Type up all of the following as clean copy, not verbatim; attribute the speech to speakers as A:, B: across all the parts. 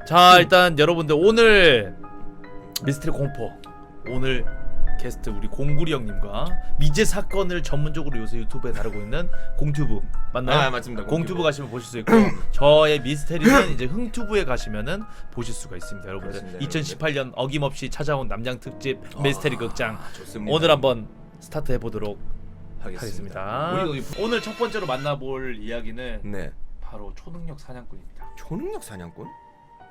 A: 자, 일단 여러분들 오늘 미스터리 공포, 오늘 게스트 우리 공구리 형님과 미제 사건을 전문적으로 요새 유튜브에 다루고 있는 공튜브 맞나요?
B: 아, 맞습니다.
A: 공튜브 가시면 보실 수 있고 저의 미스테리는 이제 흥튜브에 가시면은 보실 수가 있습니다, 여러분들.
B: 그렇습니다,
A: 2018년 어김없이 찾아온 남장 특집 미스테리 극장
B: 좋습니다.
A: 오늘 한번 스타트 해보도록 하겠습니다.
B: 우리
A: 오늘 첫 번째로 만나볼 이야기는
B: 네.
A: 바로 초능력 사냥꾼입니다.
B: 초능력 사냥꾼?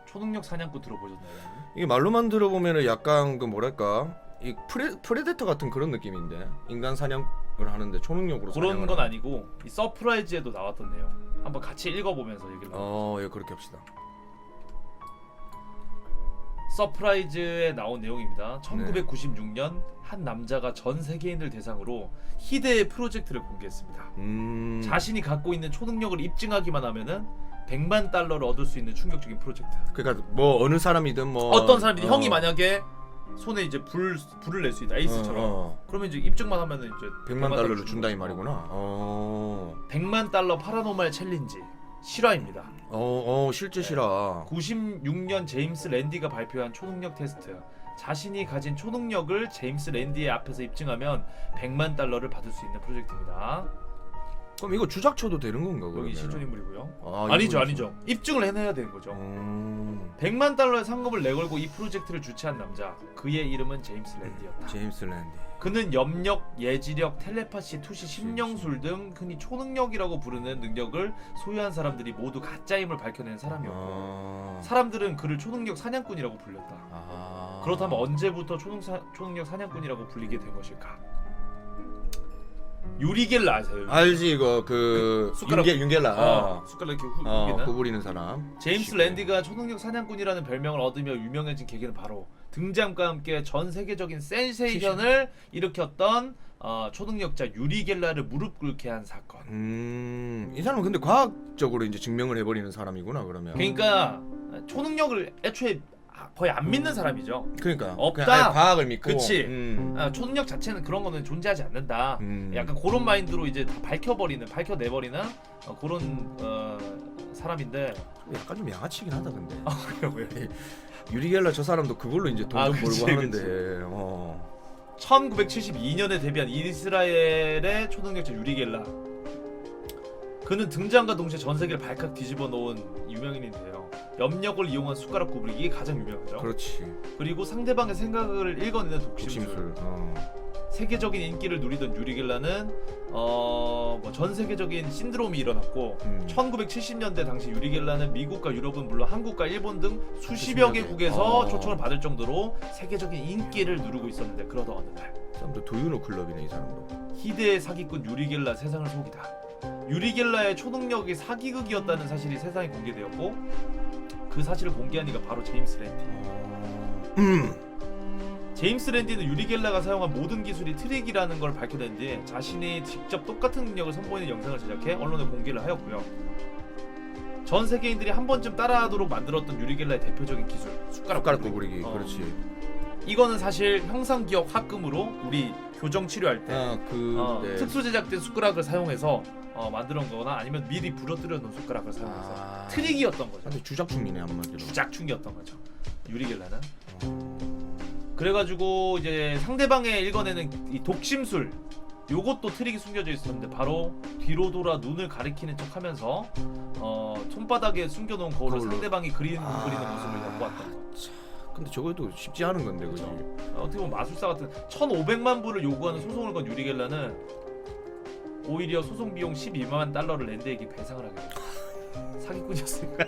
A: 초능력 사냥꾼 들어보셨나요?
B: 이게 말로만 들어보면은 약간 그 뭐랄까 이 프레데터 같은 그런 느낌인데 인간 사냥을 하는데 초능력으로
A: 그런
B: 사냥을
A: 건
B: 하는.
A: 아니고 이 서프라이즈에도 나왔던 내용 한번 같이 읽어보면서 얘기를
B: 예, 그렇게 합시다.
A: 서프라이즈에 나온 내용입니다. 1996년 한 남자가 전 세계인을 대상으로 희대의 프로젝트를 공개했습니다. 자신이 갖고 있는 초능력을 입증하기만 하면은 100만 달러를 얻을 수 있는 충격적인 프로젝트.
B: 그러니까 뭐 어느 사람이든 뭐
A: 어떤 사람들이 형이 만약에 손에 이제 불을 낼 수 있다, 에이스처럼. 그러면 이제 입증만 하면은 이제
B: 100만 달러를
A: 주는
B: 준다 이
A: 거죠.
B: 말이구나.
A: 100만 달러 파라노말 챌린지 실화입니다.
B: 실제 실화.
A: 96년 제임스 랜디가 발표한 초능력 테스트. 자신이 가진 초능력을 제임스 랜디의 앞에서 입증하면 100만 달러를 받을 수 있는 프로젝트입니다.
B: 그럼 이거 주작쳐도 되는 건가 그러면?
A: 여기 실존 인물이고요.
B: 아,
A: 아니죠,
B: 이거
A: 아니죠. 입증을 해내야 되는 거죠. 100만 달러의 상금을 내걸고 이 프로젝트를 주최한 남자. 그의 이름은 제임스 랜디였다.
B: 제임스 랜디.
A: 그는 염력, 예지력, 텔레파시, 투시, 심령술 등 흔히 초능력이라고 부르는 능력을 소유한 사람들이 모두 가짜임을 밝혀낸 사람이었고 사람들은 그를 초능력 사냥꾼이라고 불렸다. 그렇다면 언제부터 초능력 사냥꾼이라고 불리게 된 것일까? 유리겔라 아세요?
B: 알지 이거 그
A: 숟가락-
B: 윤겔라.
A: 숟가락 이렇게 후기는
B: 구부리는 사람.
A: 제임스 랜디가 초능력 사냥꾼이라는 별명을 얻으며 유명해진 계기는 바로 등장과 함께 전 세계적인 센세이션을 일으켰던 초능력자 유리겔라를 무릎 꿇게 한 사건.
B: 이 사람은 근데 과학적으로 이제 증명을 해버리는 사람이구나 그러면.
A: 그러니까 초능력을 애초에 거의 안 믿는 사람이죠.
B: 그러니까
A: 없다.
B: 그냥 아예 과학을 믿고.
A: 그치. 초능력 자체는 그런 거는 존재하지 않는다.
B: 음.
A: 약간 그런 마인드로 이제 다 밝혀내버리는 그런 사람인데.
B: 약간 좀 양아치긴 하다 근데.
A: 그래요, 왜?
B: 유리겔라 저 사람도 그걸로 이제 돈 좀
A: 그치,
B: 벌고
A: 그치.
B: 하는데.
A: 1972년에 데뷔한 이스라엘의 초능력자 유리겔라. 그는 등장과 동시에 전 세계를 발칵 뒤집어 놓은 유명인인데요. 염력을 이용한 숟가락 구부리기 이게 가장 유명하죠.
B: 그렇지.
A: 그리고 상대방의 생각을 읽어내는 독심술.
B: 독심술.
A: 세계적인 인기를 누리던 유리겔라는 전 세계적인 신드롬이 일어났고 1970년대 당시 유리겔라는 미국과 유럽은 물론 한국과 일본 등 수십여 개국에서 초청을 받을 정도로 세계적인 인기를 누리고 있었는데 그러던 어느 날
B: 사람도 도유노 클럽이네 이 사람도.
A: 희대의 사기꾼 유리겔라 세상을 속이다. 유리겔라의 초능력이 사기극이었다는 사실이 세상에 공개되었고 그 사실을 공개한 이가 바로 제임스 랜디. 제임스 랜디는 유리겔라가 사용한 모든 기술이 트릭이라는 걸 밝혀낸 뒤 자신이 직접 똑같은 능력을 선보이는 영상을 제작해 언론에 공개를 하였고요. 전 세계인들이 한 번쯤 따라하도록 만들었던 유리겔라의 대표적인 기술 숟가락
B: 구부리기. 그렇지.
A: 이거는 사실 형상기억 합금으로 우리 교정 치료할 때
B: 네.
A: 특수 제작된 숟가락을 사용해서 만들어 거나 아니면 미리 부러뜨려 놓은 숟가락을 사용해서 트릭이었던 거죠.
B: 근데 주작충이네 한마디로.
A: 주작충이었던 거죠. 유리겔라는. 그래가지고 이제 상대방의 읽어내는 이 독심술 요것도 트릭이 숨겨져 있었는데 바로 뒤로 돌아 눈을 가리키는 척하면서 손바닥에 숨겨놓은 거울로 상대방이 그리는 모습을 엿보았던 거.
B: 근데 저것도 쉽지 않은 건데 그지?
A: 어떻게 보면 마술사 같은 1,500만 불을 요구하는 소송을 건 유리겔라는 오히려 소송 비용 12만 달러를 랜드에게 배상을 하게 됐죠. 사기꾼이었으니까.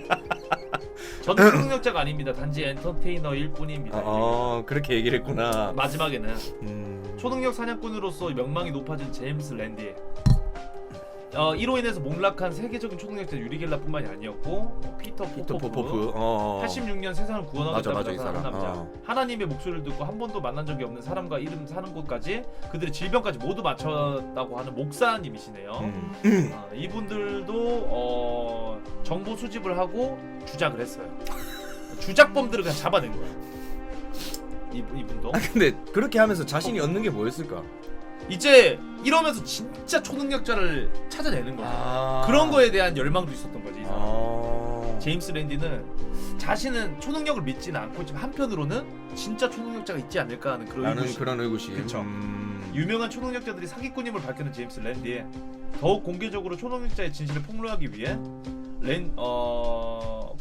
A: 저는 초능력자가 아닙니다. 단지 엔터테이너일 뿐입니다.
B: 그렇게 얘기를 했구나.
A: 마지막에는 초능력 사냥꾼으로서 명망이 높아진 제임스 랜디. 이로 인해서 몰락한 세계적인 초능력자 유리겔라뿐만이 아니었고 피터 포포프 86년 세상을 구원하겠다고 한 남자. 하나님의 목소리를 듣고 한 번도 만난 적이 없는 사람과 이름 사는 곳까지 그들의 질병까지 모두 맞췄다고 하는 목사님이시네요. 이분들도 정보 수집을 하고 주작을 했어요. 주작범들을 그냥 잡아낸 거예요. 이분도.
B: 근데 그렇게 하면서 자신이 얻는 게 뭐였을까?
A: 이제 이러면서 진짜 초능력자를 찾아내는 거야. 그런 거에 대한 열망도 있었던 거지. 이 사람. 제임스 랜디는 자신은 초능력을 믿지는 않고 있지만 한편으로는 진짜 초능력자가 있지 않을까 하는 그런
B: 나는
A: 의구심.
B: 그런 의구심.
A: 그쵸. 유명한 초능력자들이 사기꾼임을 밝히는 제임스 랜디에 더욱 공개적으로 초능력자의 진실을 폭로하기 위해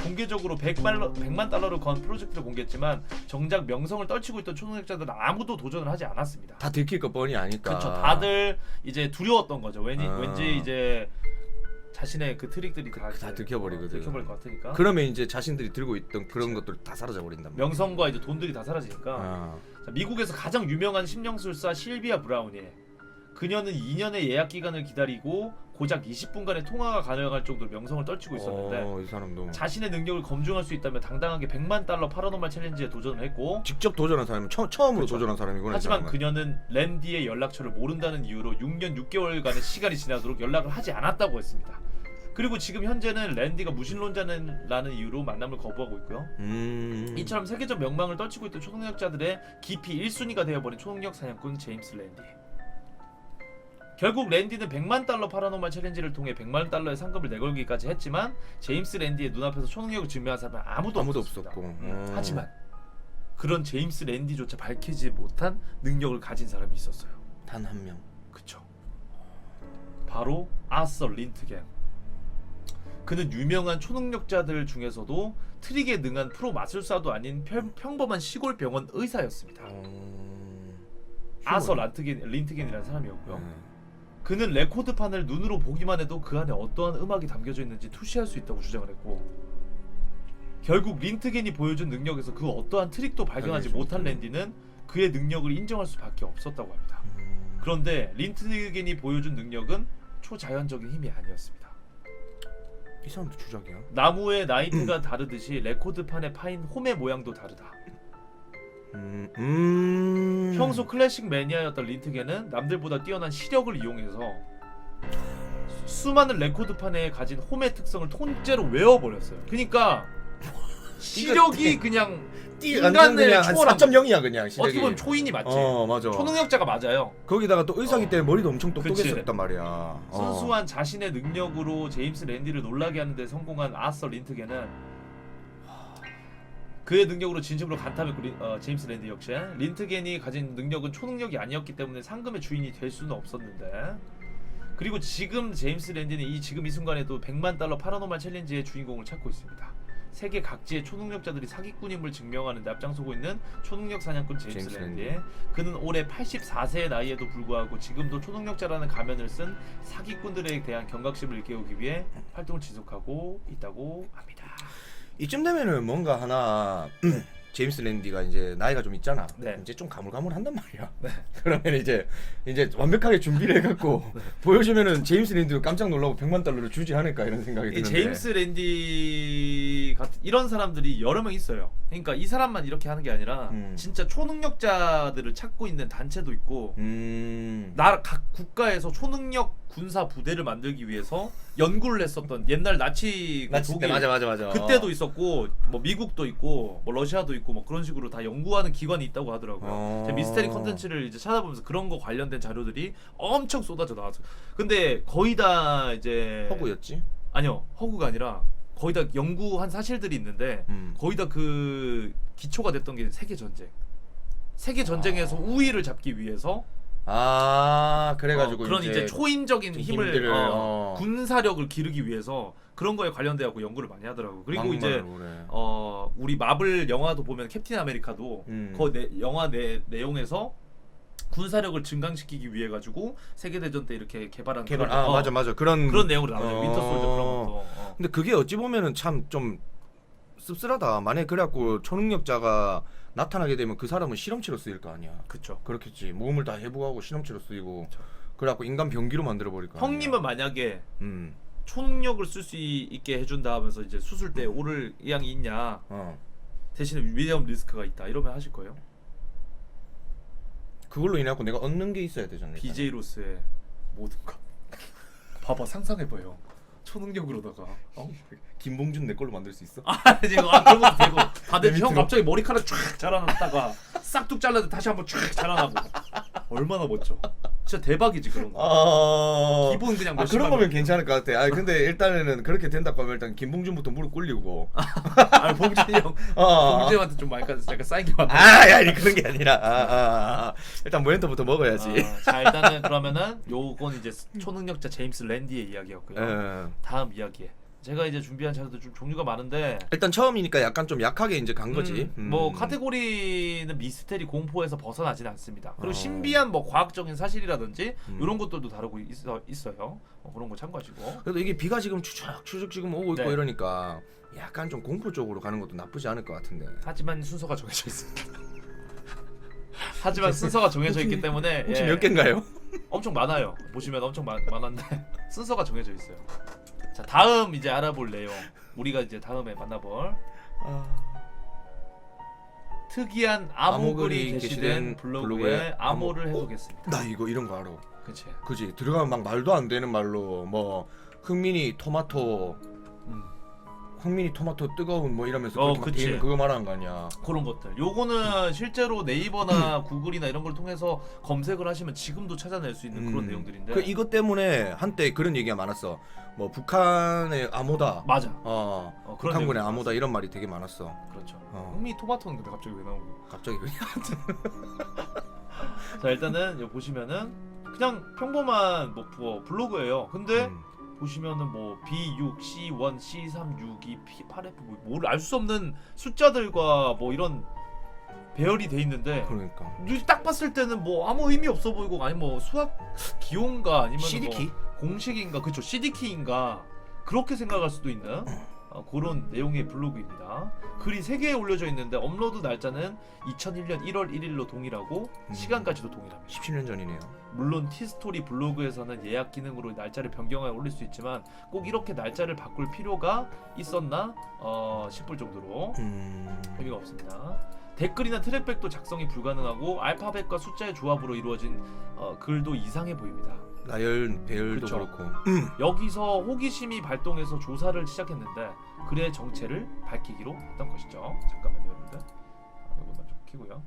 A: 공개적으로 100만 달러를 건 프로젝트를 공개했지만 정작 명성을 떨치고 있던 초능력자들은 아무도 도전을 하지 않았습니다.
B: 다 들킬 것 뻔히 아니까.
A: 그렇죠. 다들 이제 두려웠던 거죠.
B: 아.
A: 왠지 이제 자신의 그 트릭들이 다
B: 들켜버리거든.
A: 들켜버릴 것 같으니까.
B: 그러면 이제 자신들이 들고 있던 그런 것들 다 사라져 버린단 말이야.
A: 명성과 이제 돈들이 다 사라지니까.
B: 아.
A: 자, 미국에서 가장 유명한 심령술사 실비아 브라운이 그녀는 2년의 예약 기간을 기다리고 고작 20분간의 통화가 가능할 정도로 명성을 떨치고 있었는데
B: 이 사람도
A: 자신의 능력을 검증할 수 있다며 당당하게 100만 달러 파라노말 챌린지에 도전을 했고
B: 직접 도전한 사람이 처음으로
A: 그쵸.
B: 도전한 사람이구나.
A: 하지만
B: 이 사람은.
A: 그녀는 랜디의 연락처를 모른다는 이유로 6년 6개월간의 시간이 지나도록 연락을 하지 않았다고 했습니다. 그리고 지금 현재는 랜디가 무신론자라는 이유로 만남을 거부하고 있고요. 이처럼 세계적 명망을 떨치고 있던 초능력자들의 깊이 1순위가 되어버린 초능력 사냥꾼 제임스 랜디. 결국 랜디는 100만 달러 파라노말 챌린지를 통해 100만 달러의 상금을 내걸기까지 했지만 제임스 랜디의 눈앞에서 초능력을 증명한 사람은 아무도 없었습니다.
B: 없었고.
A: 하지만 그런 제임스 랜디조차 밝히지 못한 능력을 가진 사람이 있었어요.
B: 단 한 명.
A: 그쵸. 바로 아서 린트겐. 그는 유명한 초능력자들 중에서도 트릭에 능한 프로 마술사도 아닌 평범한 시골 병원 의사였습니다. 아서 린트겐이라는 사람이었고요. 그는 레코드판을 눈으로 보기만 해도 그 안에 어떠한 음악이 담겨져 있는지 투시할 수 있다고 주장을 했고 결국 린트겐이 보여준 능력에서 그 어떠한 트릭도 발견하지 못한 랜디는 그의 능력을 인정할 수밖에 없었다고 합니다. 그런데 린트겐이 보여준 능력은 초자연적인 힘이 아니었습니다.
B: 이 사람도 주작이야.
A: 나무의 나이트가 다르듯이 레코드판에 파인 홈의 모양도 다르다. 평소 클래식 매니아였던 린트겐은 남들보다 뛰어난 시력을 이용해서 수많은 레코드판에 가진 홈의 특성을 통째로 외워버렸어요. 그러니까 시력이 그냥 인간을 초월한
B: 4.0이야 그냥 시력이.
A: 어떻게 보면 초인이 맞지.
B: 맞아.
A: 초능력자가 맞아요.
B: 거기다가 또 의사기 때문에 머리도 엄청
A: 그치.
B: 똑똑했었단 말이야.
A: 순수한 자신의 능력으로 제임스 랜디를 놀라게 하는데 성공한 아서 린트겐은 그의 능력으로 진심으로 간탐했고 제임스 랜디 역시 린트겐이 가진 능력은 초능력이 아니었기 때문에 상금의 주인이 될 수는 없었는데 그리고 지금 제임스 랜디는 지금 이 순간에도 100만 달러 파라노말 챌린지의 주인공을 찾고 있습니다. 세계 각지의 초능력자들이 사기꾼임을 증명하는 데 앞장서고 있는 초능력 사냥꾼 제임스 랜디. 그는 올해 84세의 나이에도 불구하고 지금도 초능력자라는 가면을 쓴 사기꾼들에 대한 경각심을 일깨우기 위해 활동을 지속하고 있다고 합니다.
B: 이쯤 되면은 뭔가 하나 제임스 랜디가 이제 나이가 좀 있잖아.
A: 네.
B: 이제 좀 가물가물한단 말이야.
A: 네.
B: 그러면 이제 완벽하게 준비를 해갖고 보여주면은 제임스 랜디도 깜짝 놀라고 100만 달러를 주지 않을까 이런 생각이 드는데.
A: 제임스 랜디 같은 이런 사람들이 여러 명 있어요. 그러니까 이 사람만 이렇게 하는 게 아니라 진짜 초능력자들을 찾고 있는 단체도 있고 각 국가에서 초능력 군사 부대를 만들기 위해서 연구를 했었던 옛날 나치 독일
B: 맞아.
A: 그때도 있었고 뭐 미국도 있고 뭐 러시아도 있고 뭐 그런 식으로 다 연구하는 기관이 있다고 하더라고요. 제가 미스테리 컨텐츠를 이제 찾아보면서 그런 거 관련된 자료들이 엄청 쏟아져 나왔어요. 근데 거의 다 이제
B: 허구였지?
A: 아니요, 허구가 아니라 거의 다 연구한 사실들이 있는데 거의 다 그 기초가 됐던 게 세계 전쟁. 세계 전쟁에서 우위를 잡기 위해서
B: 그래가지고
A: 그런 이제 초인적인 힘을
B: 힘들을,
A: 군사력을 기르기 위해서 그런 거에 관련돼갖고 연구를 많이 하더라고. 그리고 이제
B: 그래.
A: 우리 마블 영화도 보면 캡틴 아메리카도 영화 내용에서 군사력을 증강시키기 위해 가지고 세계 대전 때 이렇게 개발한
B: 맞아 그런
A: 내용으로 나오죠. 윈터 솔저 그런 것도.
B: 근데 그게 어찌 보면은 참 좀 씁쓸하다. 만약에 그래갖고 초능력자가 나타나게 되면 그 사람은 실험체로 쓰일 거 아니야.
A: 그쵸.
B: 그렇겠지. 몸을 다 해부하고 실험체로 쓰이고. 그래갖고 인간 병기로 만들어 버릴 거야.
A: 형님은 만약에 초능력을 쓸 수 있게 해준다 하면서 이제 수술 때 오를 의향이 있냐 대신에 위험 리스크가 있다 이러면 하실 거예요?
B: 그걸로 인해갖고 내가 얻는 게 있어야 되잖아.
A: BJ로서의 모든 것. 봐봐 상상해봐요. 초능력으로다가
B: 김봉준 내 걸로 만들 수 있어?
A: 지금 그런 것도 되고 다들 형 갑자기 머리카락 쫙 자라났다가 싹둑 잘라도 다시 한번 쫙 자라나고 얼마나 멋져. 진짜 대박이지 그런 거.
B: 아
A: 기본 그냥
B: 그런
A: 몇십만
B: 거면
A: 원.
B: 괜찮을 것 같아. 아 근데 일단은 그렇게 된다고 하면 일단 김봉준부터 무릎 꿇리고.
A: 아 봉준이 형. 봉준이 형한테 좀 많이 약간 쌓인 게 많아.
B: 아니 그런 게 아니라 일단 모니터부터 먹어야지.
A: 자 일단은 그러면은 요건 이제 초능력자 제임스 랜디의 이야기였고요.
B: 예.
A: 다음 이야기에 제가 이제 준비한 자료도 좀 종류가 많은데
B: 일단 처음이니까 약간 좀 약하게 이제 간 거지.
A: 뭐 카테고리는 미스테리 공포에서 벗어나진 않습니다. 그리고
B: 어.
A: 신비한 뭐 과학적인 사실이라든지
B: 음.
A: 이런 것들도 다루고 있어요. 그런 거 참고하시고.
B: 그래도 이게 비가 지금 추적 지금 오고 있고
A: 네.
B: 이러니까 약간 좀 공포 쪽으로 가는 것도 나쁘지 않을 것 같은데.
A: 하지만 순서가 정해져 있습니다. 하지만 순서가 정해져 있기 때문에
B: 혹시
A: 예,
B: 몇 개인가요?
A: 엄청 많아요. 보시면 엄청 많은데 순서가 정해져 있어요. 자 다음 이제 알아볼 내용 우리가 이제 다음에 만나볼 특이한 암호글이 게시된 블로그에 암호를 해보겠습니다.
B: 나 이거 이런 거 알아.
A: 그치.
B: 그지 들어가면 막 말도 안 되는 말로 뭐 흥민이 토마토 흥민이 토마토 뜨거운 뭐 이러면서 그렇게 막
A: 그치.
B: 돼 있는 그거 말하는 거 아니야.
A: 그런 것들. 요거는 실제로 네이버나 구글이나 이런 걸 통해서 검색을 하시면 지금도 찾아낼 수 있는 그런 내용들인데.
B: 그 이것 때문에 한때 그런 얘기가 많았어. 뭐 북한의 암호다.
A: 맞아.
B: 그런
A: 그런
B: 북한군의
A: 내용이
B: 암호다 이런 말이 되게 많았어.
A: 그렇죠.
B: 어.
A: 흥미 토마토는 근데 갑자기 왜 나오고?
B: 갑자기 그냥.
A: 자 일단은 여기 보시면은 그냥 평범한 뭐 블로그예요. 근데 보시면은 뭐 B6, C1, C3, 62, P8F 뭐 알 수 없는 숫자들과 뭐 이런 배열이 돼 있는데
B: 그러니까.
A: 딱 봤을 때는 뭐 아무 의미 없어 보이고 아니 뭐 수학 기호인가 아니면
B: CD
A: 뭐
B: 키?
A: 공식인가 그쵸 CD 키인가 그렇게 생각할 수도 있는 그런 내용의 블로그입니다. 글이 3개에 올려져 있는데 업로드 날짜는 2001년 1월 1일로 동일하고 시간까지도 동일합니다.
B: 17년 전이네요.
A: 물론 티스토리 블로그에서는 예약 기능으로 날짜를 변경하여 올릴 수 있지만 꼭 이렇게 날짜를 바꿀 필요가 있었나 싶을 정도로 의미가 없습니다. 댓글이나 트랙백도 작성이 불가능하고 알파벳과 숫자의 조합으로 이루어진 글도 이상해 보입니다.
B: 나열 배열도
A: 그쵸.
B: 그렇고.
A: 여기서 호기심이 발동해서 조사를 시작했는데 글의 정체를 밝히기로 했던 것이죠. 잠깐만요 여러분들. 이것만 좀 키고요.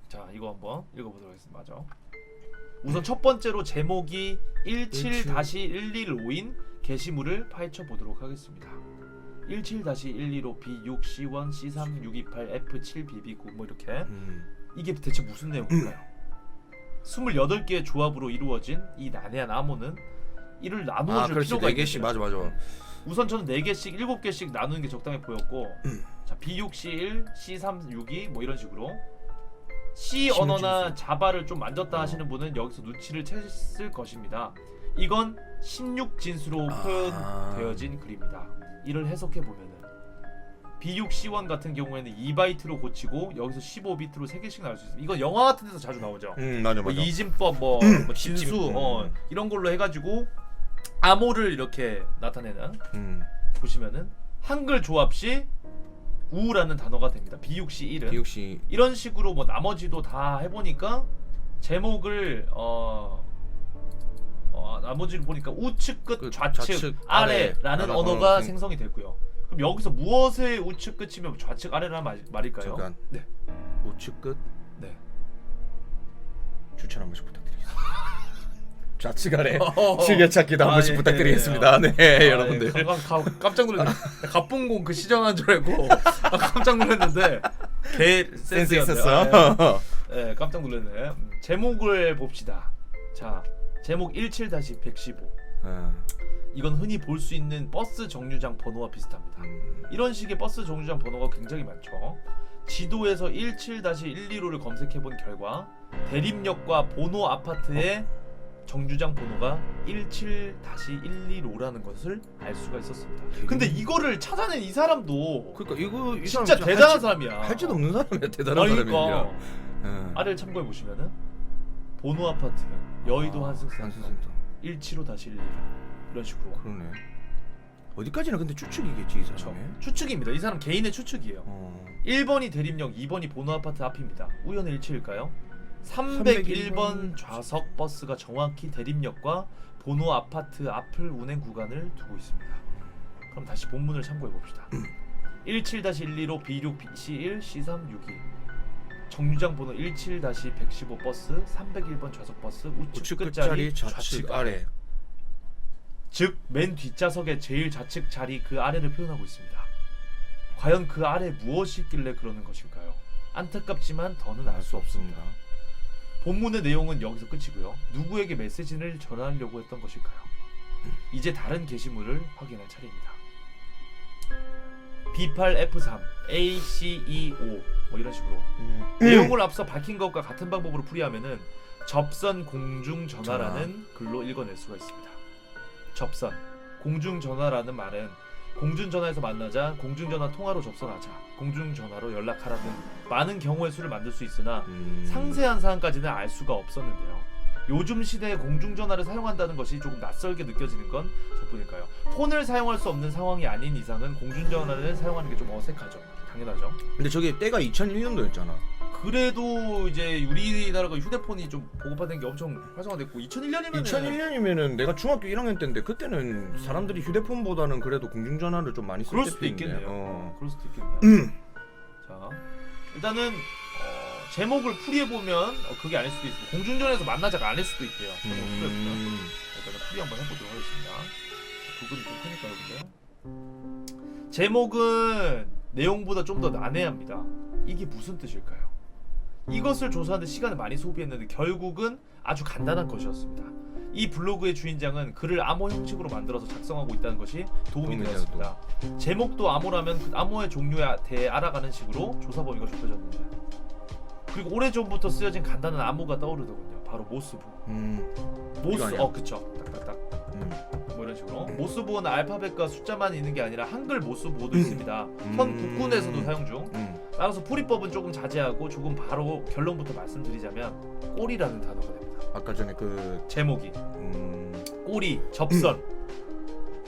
A: 자 이거 한번 읽어보도록 하겠습니다. 맞아. 우선 첫 번째로 제목이 17-115인 게시물을 파헤쳐 보도록 하겠습니다. 17-115 B6 C1 C3 628 F7 BB9 뭐 이렇게 이게 대체 무슨 내용일까요? 28개의 조합으로 이루어진 이 난해한 암호는 이를 나누어 줄
B: 그렇지.
A: 필요가
B: 4개씩
A: 있는데
B: 맞아.
A: 우선 저는 4개씩 7개씩 나누는 게 적당해 보였고 자 B6 C1 C3 62 뭐 이런 식으로 C 언어나 자바를 좀 만졌다 하시는 분은 여기서 눈치를 챘을 것입니다. 이건 16진수로 표현되어진 글입니다. 이를 해석해 보면은 B6 C1 같은 경우에는 2바이트로 고치고 여기서 15비트로 3개씩 나올 수 있습니다. 이건 영화 같은 데서 자주 나오죠.
B: 맞아.
A: 뭐 이진법 뭐 진수 이런 걸로 해가지고 암호를 이렇게 나타내는 보시면은 한글 조합 시 우라는 단어가 됩니다. B6C1은
B: 비옥씨
A: 이런 식으로 뭐 나머지도 다 해보니까 제목을 나머지를 보니까 우측 끝 좌측 아래라는 언어가 생성이 됐고요. 그럼 여기서 무엇의 우측 끝이면 좌측 아래라는 말일까요?
B: 잠깐.
A: 네.
B: 우측 끝.
A: 네.
B: 추천 한 번씩 부탁드리겠습니다. 좌측 아래 즐겨찾기도 한 번씩
A: 예,
B: 부탁드리겠습니다. 네, 여러분들.
A: 깜짝 놀랐네. 갑분공 그 시정한 줄 알고 깜짝 놀랐는데 개
B: 센스
A: 센스였네요.
B: 있었어.
A: 네, 깜짝 놀랐네. 제목을 봅시다. 자, 제목 17-115. 이건 흔히 볼 수 있는 버스 정류장 번호와 비슷합니다. 이런 식의 버스 정류장 번호가 굉장히 많죠. 지도에서 17-115를 검색해본 결과 대림역과 보노 아파트의 정류장 번호가 17-115라는 것을 알 수가 있었습니다. 근데 이거를 찾아낸 이 사람도
B: 그러니까 이거 이
A: 진짜
B: 사람
A: 대단한 사람이야.
B: 할지도 없는 사람이야. 대단한 사람이야.
A: 아래를 참고해 보시면은 보노 아파트 여의도 한승센터 175-115 이런 식으로.
B: 그러네. 어디까지나 근데 추측이겠지 이 사람이.
A: 추측입니다. 이 사람 개인의 추측이에요. 1번이 대림역, 2번이 보노 아파트 앞입니다. 우연의 일치일까요? 301번 좌석 버스가 정확히 대림역과 보노 아파트 앞을 운행 구간을 두고 있습니다. 그럼 다시 본문을 참고해 봅시다. 17-115 B6 C1 C3 62 정류장 번호 17-115 버스 301번 좌석 버스 우측
B: 우측
A: 끝자리
B: 끝자리 좌측 아래.
A: 즉 맨 뒷좌석의 제일 좌측 자리 그 아래를 표현하고 있습니다. 과연 그 아래 무엇이 있길래 그러는 것일까요? 안타깝지만 더는 알 수 없습니다. 본문의 내용은 여기서 끝이고요. 누구에게 메시지를 전하려고 했던 것일까요? 이제 다른 게시물을 확인할 차례입니다. B8 F3 ACEO 뭐 이런 식으로 내용을 앞서 밝힌 것과 같은 방법으로 풀이하면은 접선 공중전화라는 글로 읽어낼 수가 있습니다. 접선 공중전화라는 말은 공중전화에서 만나자 공중전화 통화로 접선하자 공중전화로 연락하라는 많은 경우의 수를 만들 수 있으나 상세한 사항까지는 알 수가 없었는데요. 요즘 시대에 공중전화를 사용한다는 것이 조금 낯설게 느껴지는 건 저뿐일까요? 폰을 사용할 수 없는 상황이 아닌 이상은 공중전화를 사용하는 게 좀 어색하죠. 당연하죠.
B: 근데 저게 때가 2001년도였잖아.
A: 그래도 이제 우리나라가 휴대폰이 좀 보급화된 게 엄청 활성화됐고 2001년이면은
B: 2001년이면은 내가 중학교 1학년 때인데 그때는 사람들이 휴대폰보다는 그래도 공중전화를 좀 많이
A: 그럴
B: 쓸
A: 수도
B: 때인데.
A: 있겠네요. 그럴 수도 있겠네요. 자, 일단은 제목을 풀이해보면 그게 아닐 수도 있고 공중전화에서 만나자가 아닐 수도 있대요. 제목을 풀이해보면 일단 풀이 한번 해보도록 하겠습니다. 부분이 좀 크니까 근데 제목은 내용보다 좀 더 난해합니다. 이게 무슨 뜻일까요? 이것을 조사하는데 시간을 많이 소비했는데 결국은 아주 간단한 것이었습니다. 이 블로그의 주인장은 글을 암호 형식으로 만들어서 작성하고 있다는 것이 도움이 되었습니다. 제목도 암호라면 그 암호의 종류에 대해 알아가는 식으로 조사 범위가 좁혀졌는데 그리고 오래전부터 쓰여진 간단한 암호가 떠오르더군요. 바로 모스부. 모스 그쵸. 딱딱딱. 뭐 이런 식으로. 모스부호는 알파벳과 숫자만 있는 게 아니라 한글 모스부호도 있습니다. 현 국군에서도 사용 중. 따라서 풀이법은 조금 자제하고 조금 바로 결론부터 말씀드리자면 꼬리라는 단어가 됩니다.
B: 아까 전에 그
A: 제목이 꼬리, 접선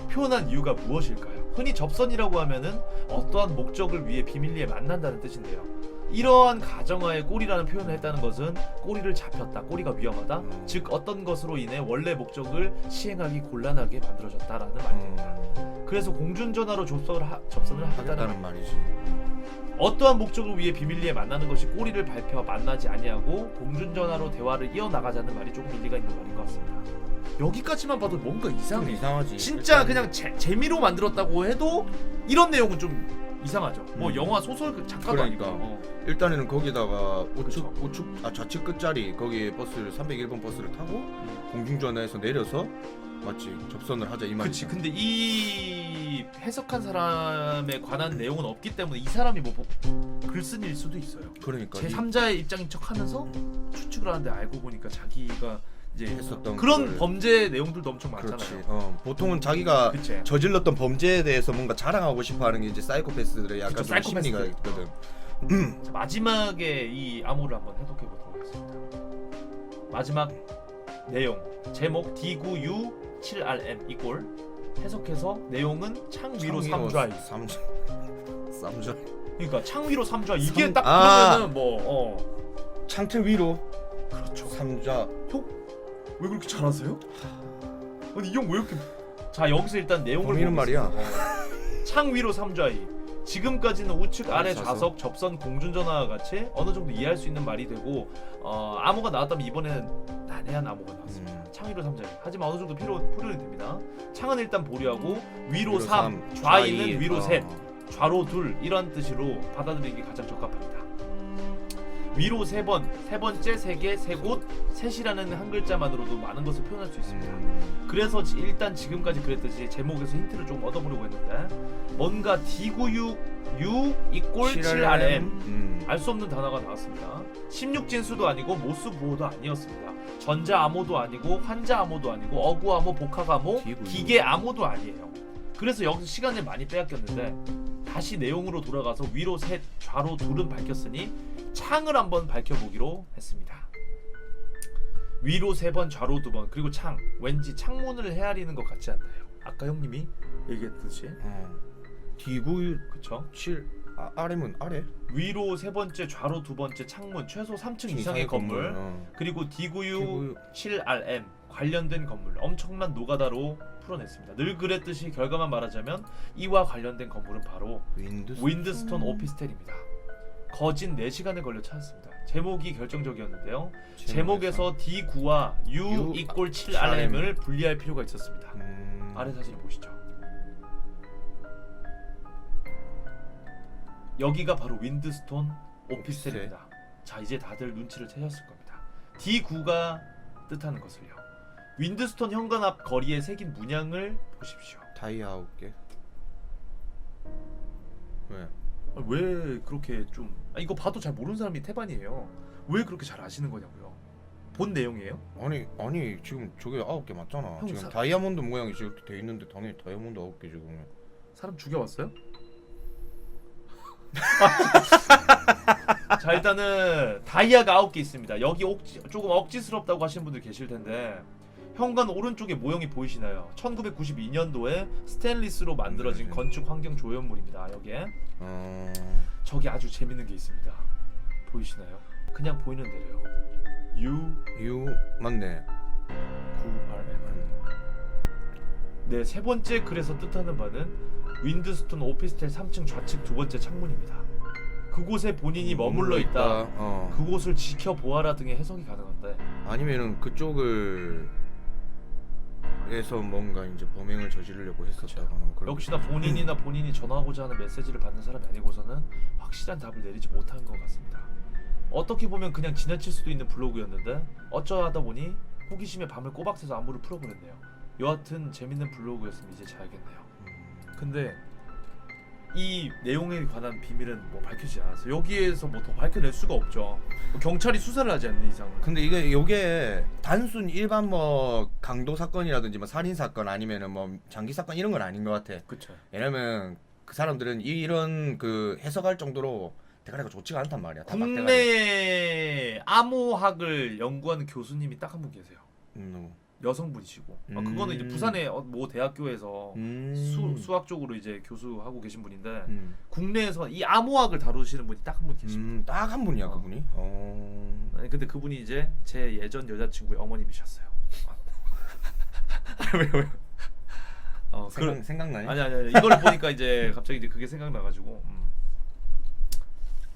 A: 표현한 이유가 무엇일까요? 흔히 접선이라고 하면은 어떠한 목적을 위해 비밀리에 만난다는 뜻인데요. 이러한 가정하에 꼬리라는 표현을 했다는 것은 꼬리를 잡혔다, 꼬리가 위험하다, 즉 어떤 것으로 인해 원래 목적을 시행하기 곤란하게 만들어졌다라는 말입니다. 그래서 공중전화로 접선을 하겠다는
B: 말이지.
A: 어떠한 목적을 위해 비밀리에 만나는 것이 꼬리를 밟혀 만나지 아니하고 공중전화로 대화를 이어나가자는 말이 조금 일리가 있는 말인 것 같습니다. 여기까지만 봐도 뭔가 이상해.
B: 이상하지.
A: 진짜 그냥 재미로 만들었다고 해도 이런 내용은 좀 이상하죠. 뭐 영화 소설 작가도
B: 그러니까.
A: 아니고.
B: 일단은 거기다가 좌측 끝자리 거기 버스를 301번 버스를 타고 공중전화에서 내려서 맞지 접선을 하자 이 말이지.
A: 그치. 근데 이 해석한 사람에 관한 내용은 없기 때문에 이 사람이 뭐 글쓴이일 수도 있어요.
B: 그러니까
A: 제 3자의 입장인 척하면서 추측을 하는데 알고 보니까 자기가 이제
B: 했었던
A: 그런
B: 거를.
A: 범죄 내용들도 엄청 많잖아요.
B: 그렇지. 보통은 자기가
A: 그치.
B: 저질렀던 범죄에 대해서 뭔가 자랑하고 싶어하는 게 이제 사이코패스들의 약간
A: 그쵸,
B: 좀 심리가
A: 사이코패스들.
B: 있거든.
A: 자, 마지막에 이 암호를 한번 해독해 보도록 하겠습니다. 마지막 내용 제목 D9U7RM 이꼴 해석해서 내용은 창 위로 3좌이.
B: 3좌.
A: 그러니까 창 위로 3좌 이게 딱
B: 아.
A: 그러면은 뭐
B: 창틀 위로
A: 그렇죠.
B: 3좌.
A: 왜 그렇게 잘하세요? 아니 이 형 왜 이렇게 자 여기서 일단 내용을
B: 범인은 말이야.
A: 창 위로 3좌이 지금까지는 우측 아래
B: 좌석.
A: 좌석 접선 공중전화와 같이 어느 정도 이해할 수 있는 말이 되고 암호가 나왔다면 이번에는 난해한 암호가 나왔습니다. 창 위로 3좌이 하지만 어느 정도 풀이는 됩니다. 창은 일단 보류하고 위로 3 좌이는 위로 셋 좌로 둘 이런 뜻으로 받아들이기 가장 적합합니다. 위로 3번, 세 번째 3개, 3곳, 셋이라는 한 글자만으로도 많은 것을 표현할 수 있습니다. 그래서 일단 지금까지 그랬듯이 제목에서 힌트를 좀 얻어보려고 했는데 뭔가 D96U 이꼴 7RM 알 수 없는 단어가 나왔습니다. 16진수도 아니고 모스부호도 아니었습니다. 전자 암호도 아니고 환자 암호도 아니고 어구 암호, 복합 암호, 기계 암호도 아니에요. 그래서 여기서 시간을 많이 빼앗겼는데 다시 내용으로 돌아가서 위로 셋, 좌로 둘은 밝혔으니 창을 한번 밝혀보기로 했습니다. 위로 3번, 좌로 2번, 그리고 창. 왠지 창문을 헤아리는 것 같지 않나요? 아까 형님이 얘기했듯이.
B: D9
A: 그쵸?
B: 7 RM은 아래?
A: 위로 3번째, 좌로 2번째 창문, 최소 3층 이상의 건물. 그리고 D9U 7RM 관련된 건물. 엄청난 노가다로 풀어냈습니다. 늘 그랬듯이 결과만 말하자면 이와 관련된 건물은 바로 윈드스톤 오피스텔입니다. 거진 4시간에 걸려 찾았습니다. 제목이 결정적이었는데요. 제목에서 D9와 U = 7RM을 분리할 필요가 있었습니다. 아래 사진을 보시죠. 여기가 바로 윈드스톤 오피스텔입니다. 자, 이제 다들 눈치를 채셨을 겁니다. D9가 뜻하는 것을요. 윈드스톤 현관 앞 거리에 새긴 문양을 보십시오.
B: 다이아 9개. 왜?
A: 왜 그렇게 좀 이거 봐도 잘 모르는 사람이 태반이에요. 왜 그렇게 잘 아시는 거냐고요. 본 내용이에요?
B: 아니 지금 저게 9개 맞잖아.
A: 형,
B: 지금 다이아몬드 모양이 이렇게 돼 있는데 당연히 다이아몬드 9개 지금.
A: 사람 죽여왔어요? 자, 일단은 다이아가 9개 있습니다. 여기 조금 억지스럽다고 하시는 분들 계실 텐데 현관 오른쪽에 모형이 보이시나요? 1992년도에 스테인리스로 만들어진 건축 환경 조형물입니다. 여기에 저기 아주 재밌는 게 있습니다. 보이시나요? 그냥 보이는 대로요.
B: U 맞네.
A: 9RM. 네, 세 번째 글에서 뜻하는 바는 윈드스톤 오피스텔 3층 좌측 두 번째 창문입니다. 그곳에 본인이 머물러 있다. 그곳을 지켜보아라 등의 해석이 가능한데
B: 아니면은 그쪽을 에서 뭔가 이제 범행을 저지르려고 했었다거나 그런.
A: 역시나 본인이 전하고자 하는 메시지를 받는 사람이 아니고서는 확실한 답을 내리지 못한 것 같습니다. 어떻게 보면 그냥 지나칠 수도 있는 블로그였는데 어쩌다 보니 호기심에 밤을 꼬박 새서 안무를 풀어버렸네요. 여하튼 재밌는 블로그였으면 이제 자야겠네요. 근데 이 내용에 관한 비밀은 뭐 밝혀지지 않았어요. 여기에서 뭐 더 밝혀낼 수가 없죠. 경찰이 수사를 하지 않는 이상은.
B: 근데 요게 단순 일반 뭐 강도 사건이라든지 뭐 살인 사건 아니면은 뭐 장기 사건 이런 건 아닌 것 같아.
A: 그쵸.
B: 왜냐면 그 사람들은 이런 그 해석할 정도로 대가리가 좋지가 않단 말이야.
A: 국내 암호학을 연구하는 교수님이 딱 한 분 계세요. 여성분이시고 그거는 이제 부산의 모 대학교에서 수학 쪽으로 이제 교수하고 계신 분인데 국내에서 이 암호학을 다루시는 분이 딱 한 분 계십니다.
B: 딱 한 분이야 그분이.
A: 아니, 근데 그분이 이제 제 예전 여자친구의 어머님이셨어요. 왜요?
B: 생각나니?
A: 아니 이걸 보니까 이제 갑자기 이제 그게 생각나가지고.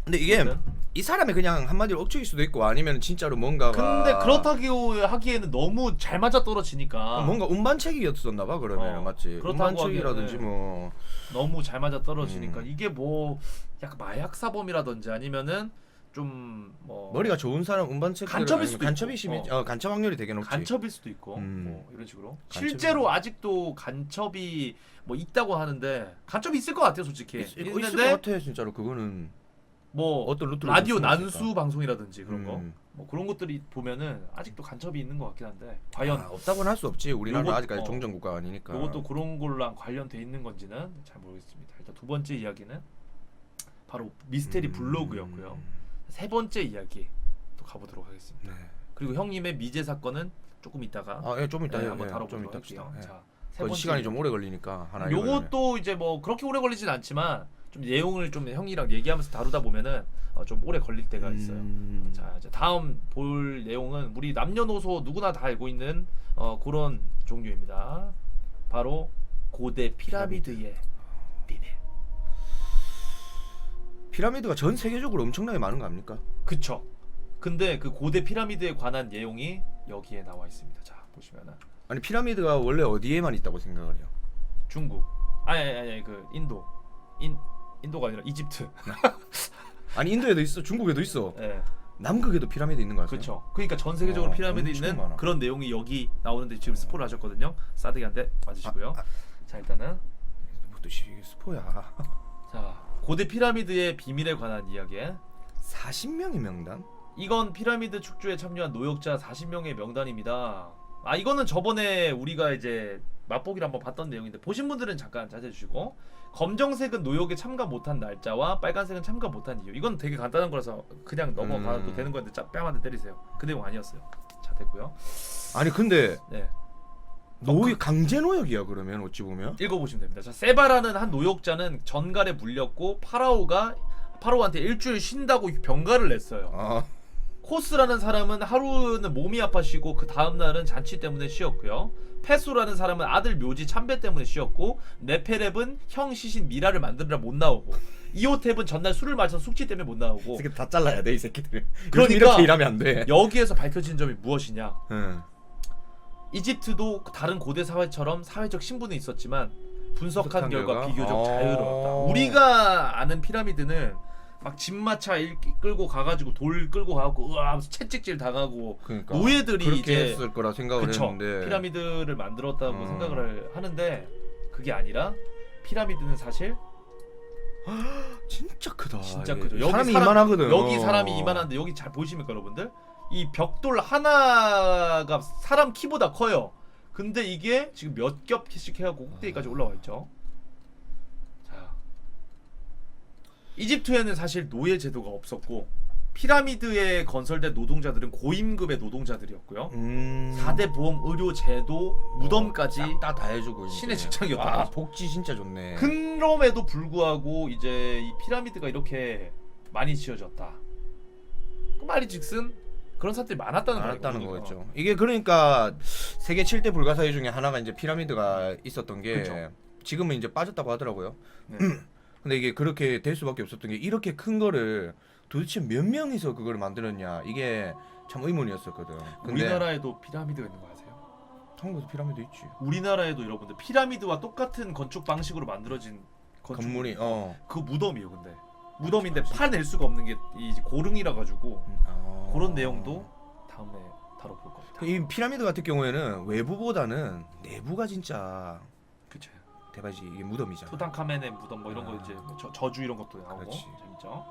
B: 근데 이게 이 사람이 그냥 한마디로 억측일 수도 있고 아니면 진짜로 뭔가가.
A: 근데 그렇다고 하기에는 너무 잘 맞아 떨어지니까
B: 뭔가 운반책이었었나 봐 그러면. 맞지? 운반책이라든지 뭐
A: 너무 잘 맞아 떨어지니까 이게 뭐 약간 마약 사범이라든지 아니면은 좀 뭐
B: 머리가 좋은 사람 운반책
A: 간첩일 수도
B: 간첩이
A: 있고.
B: 심해. 간첩 확률이 되게 높지.
A: 간첩일 수도 있고 뭐 이런 식으로
B: 간첩이.
A: 실제로 아직도 간첩이 뭐 있다고 하는데 간첩이 있을 것 같아요 솔직히.
B: 있을 것 같아 진짜로. 그거는
A: 뭐
B: 어떤 루트로
A: 라디오 난수 방송이라든지 그런 거
B: 음.
A: 뭐 그런 것들이 보면은 아직도 간첩이 있는 것 같긴 한데 과연
B: 없다고는 할 수 없지. 우리나라
A: 요것-
B: 아직까지 종전 국가가 아니니까.
A: 이것도 그런 걸랑 관련돼 있는 건지는 잘 모르겠습니다. 일단 두 번째 이야기는 바로 미스테리 블로그였고요. 세 번째 이야기 또 가보도록 하겠습니다.
B: 네.
A: 그리고 형님의 미제 사건은 조금 이따가
B: 좀 이따
A: 한번 다뤄보도록
B: 좀
A: 할게요.
B: 이따.
A: 자, 세 번째
B: 시간이 좀 오래 걸리니까 하나.
A: 요것도 이제 뭐 그렇게 오래 걸리진 않지만 좀 내용을 좀 형이랑 얘기하면서 다루다 보면은 좀 오래 걸릴 때가 있어요. 자, 이제 다음 볼 내용은 우리 남녀노소 누구나 다 알고 있는 그런 종류입니다. 바로 고대 피라미드의 비밀.
B: 피라미드가 전 세계적으로 엄청나게 많은 거 아닙니까?
A: 그쵸. 근데 그 고대 피라미드에 관한 내용이 여기에 나와 있습니다. 자, 보시면은
B: 아니 피라미드가 원래 어디에만 있다고 생각을 해요?
A: 중국. 아니 그 인도가 아니라 이집트.
B: 아니 인도에도 있어, 중국에도 있어.
A: 네.
B: 남극에도 피라미드 있는 거 아세요?
A: 그렇죠. 그러니까 전 세계적으로 피라미드
B: 엄청
A: 있는
B: 많아.
A: 그런 내용이 여기 나오는데 지금 스포를 하셨거든요. 싸대기한테 맞으시고요. 자, 일단은
B: 뭐또 스포야.
A: 자, 고대 피라미드의 비밀에 관한 이야기.
B: 40명의 명단?
A: 이건 피라미드 축조에 참여한 노역자 40명의 명단입니다. 이거는 저번에 우리가 이제 맛보기를 한번 봤던 내용인데 보신 분들은 잠깐 찾아주시고, 검정색은 노역에 참가 못한 날짜와 빨간색은 참가 못한 이유. 이건 되게 간단한 거라서 그냥 넘어가도 되는 건데 뺨 한 대 때리세요. 그 내용 아니었어요. 자, 됐고요.
B: 아니 근데
A: 네,
B: 강제 노역이야 그러면 어찌 보면?
A: 읽어보시면 됩니다. 자, 세바라는 한 노역자는 전갈에 물렸고 파라오한테 일주일 쉰다고 병가를 냈어요. 코스라는 사람은 하루는 몸이 아파시고 그 다음날은 잔치 때문에 쉬었고요. 페소라는 사람은 아들 묘지 참배 때문에 쉬었고, 네페렙은 형 시신 미라를 만들느라 못 나오고, 이호탭은 전날 술을 마셔서 숙취 때문에 못 나오고.
B: 새끼 다 잘라야 돼 이 새끼들.
A: 그러니까
B: 이렇게 일하면 안 돼.
A: 여기에서 밝혀진 점이 무엇이냐?
B: 응.
A: 이집트도 다른 고대 사회처럼 사회적 신분은 있었지만 분석한 결과
B: 결과?
A: 비교적 자유로웠다. 우리가 아는 피라미드는 막 집마차 끌고 가가지고 돌 끌고 가고 으아 채찍질 당하고
B: 그러니까
A: 노예들이
B: 그렇게
A: 이제
B: 했을 거라 생각을
A: 그쵸,
B: 했는데
A: 피라미드를 만들었다고 생각을 하는데 그게 아니라 피라미드는 사실
B: 진짜 크다.
A: 진짜
B: 이게.
A: 크죠. 여기
B: 사람이 이만하거든.
A: 여기 사람이 이만한데 여기 잘 보이십니까 여러분들? 이 벽돌 하나가 사람 키보다 커요. 근데 이게 지금 몇 겹씩 해갖고 꼭대기까지 올라와 있죠. 자, 이집트에는 사실 노예 제도가 없었고 피라미드에 건설된 노동자들은 고임금의 노동자들이었고요. 4대 보험, 의료, 제도, 무덤까지
B: 다 해주고
A: 신의
B: 이제.
A: 직장이었다.
B: 아, 복지 진짜 좋네.
A: 그럼에도 불구하고 이제 이 피라미드가 이렇게 많이 지어졌다. 그 말이즉슨 그런 사람들이 많았다는
B: 거겠죠. 이게 그러니까 세계 7대 불가사의 중에 하나가 이제 피라미드가 있었던 게
A: 그쵸.
B: 지금은 이제 빠졌다고 하더라고요.
A: 네.
B: 근데 이게 그렇게 될 수밖에 없었던 게 이렇게 큰 거를 도대체 몇 명이서 그걸 만들었냐 이게 참 의문이었었거든. 근데
A: 우리나라에도 피라미드가 있는 거 아세요?
B: 한국에도 피라미드 있지.
A: 우리나라에도 여러분들 피라미드와 똑같은 건축 방식으로 만들어진
B: 건물이
A: 그 무덤이에요. 근데 무덤인데 파낼 수가 없는 게 이 고릉이라 가지고 그런 내용도 다음에 다뤄볼 겁니다.
B: 이 피라미드 같은 경우에는 외부보다는 내부가 진짜
A: 그쵸.
B: 대박이지. 이게 무덤이잖아.
A: 투탕카멘의 무덤 뭐 이런 거 이제 저주 이런 것도 나오고
B: 그렇지.
A: 재밌죠.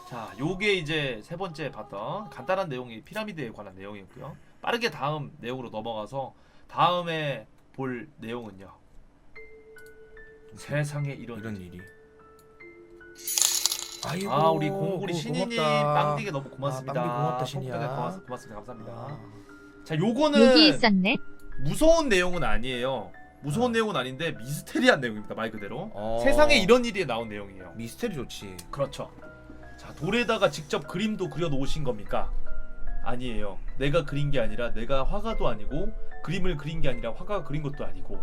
A: 자, 요게 이제 세 번째 봤던 간단한 내용이 피라미드에 관한 내용이었고요. 빠르게 다음 내용으로 넘어가서 다음에 볼 내용은요. 세상에 이런
B: 일이. 아이고,
A: 아, 우리 공구리 신이님
B: 고맙다.
A: 빵디게 너무 고맙습니다.
B: 빵디 고맙다, 신이야.
A: 고맙습니다. 감사합니다.
B: 아.
A: 자, 요거는
C: 여기 있었네.
A: 무서운 내용은 아니에요. 무서운 내용은 아닌데 미스테리한 내용입니다. 말 그대로.
B: 어.
A: 세상에 이런 일이 나온 내용이에요.
B: 미스테리 좋지.
A: 그렇죠. 자, 돌에다가 직접 그림도 그려 놓으신 겁니까? 아니에요. 내가 그린 게 아니라 내가 화가도 아니고 그림을 그린 게 아니라 화가가 그린 것도 아니고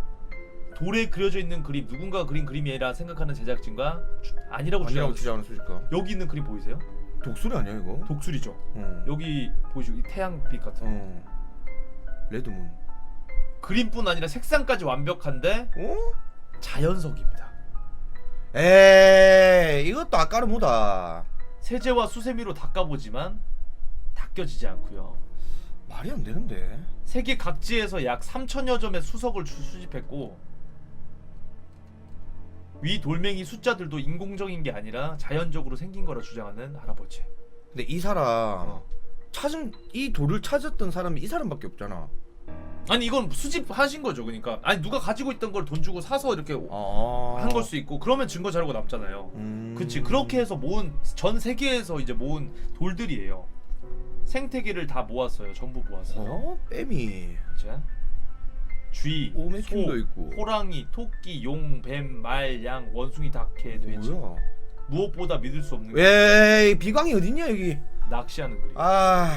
A: 돌에 그려져 있는 그림 누군가가 그린 그림이라 생각하는 제작진과 아니라고
B: 아니라고
A: 주장하는
B: 주장하는 수식가.
A: 여기 있는 그림 보이세요?
B: 독수리 아니야 이거?
A: 독수리죠.
B: 어.
A: 여기 보이시죠? 이 태양빛 같은
B: 레드문.
A: 그림뿐 아니라 색상까지 완벽한데
B: 어?
A: 자연석입니다.
B: 에이 이것도 아까는 뭐다.
A: 세제와 수세미로 닦아보지만 닦여지지 않고요.
B: 말이 안 되는데.
A: 세계 각지에서 약 3천여 점의 수석을 수집했고 위 돌멩이 숫자들도 인공적인 게 아니라 자연적으로 생긴 거라 주장하는 할아버지.
B: 근데 이 사람 찾은 이 돌을 찾았던 사람이 이 사람밖에 없잖아.
A: 아니 이건 수집하신 거죠. 그러니까 아니 누가 가지고 있던 걸 돈 주고 사서 이렇게 한 걸 수 있고 그러면 증거 자료가 남잖아요. 그치. 그렇게 해서 모은 전 세계에서 이제 모은 돌들이에요. 생태계를 다 모았어요. 전부 모았어요.
B: 어? 뱀이.
A: 그치? 쥐,
B: 오메킴도
A: 소,
B: 있고.
A: 호랑이, 토끼, 용, 뱀, 말, 양, 원숭이, 닭, 개, 돼지.
B: 뭐야?
A: 무엇보다 믿을 수 없는 게
B: 왜 비광이 어딨냐 여기?
A: 낚시하는 그림.
B: 아,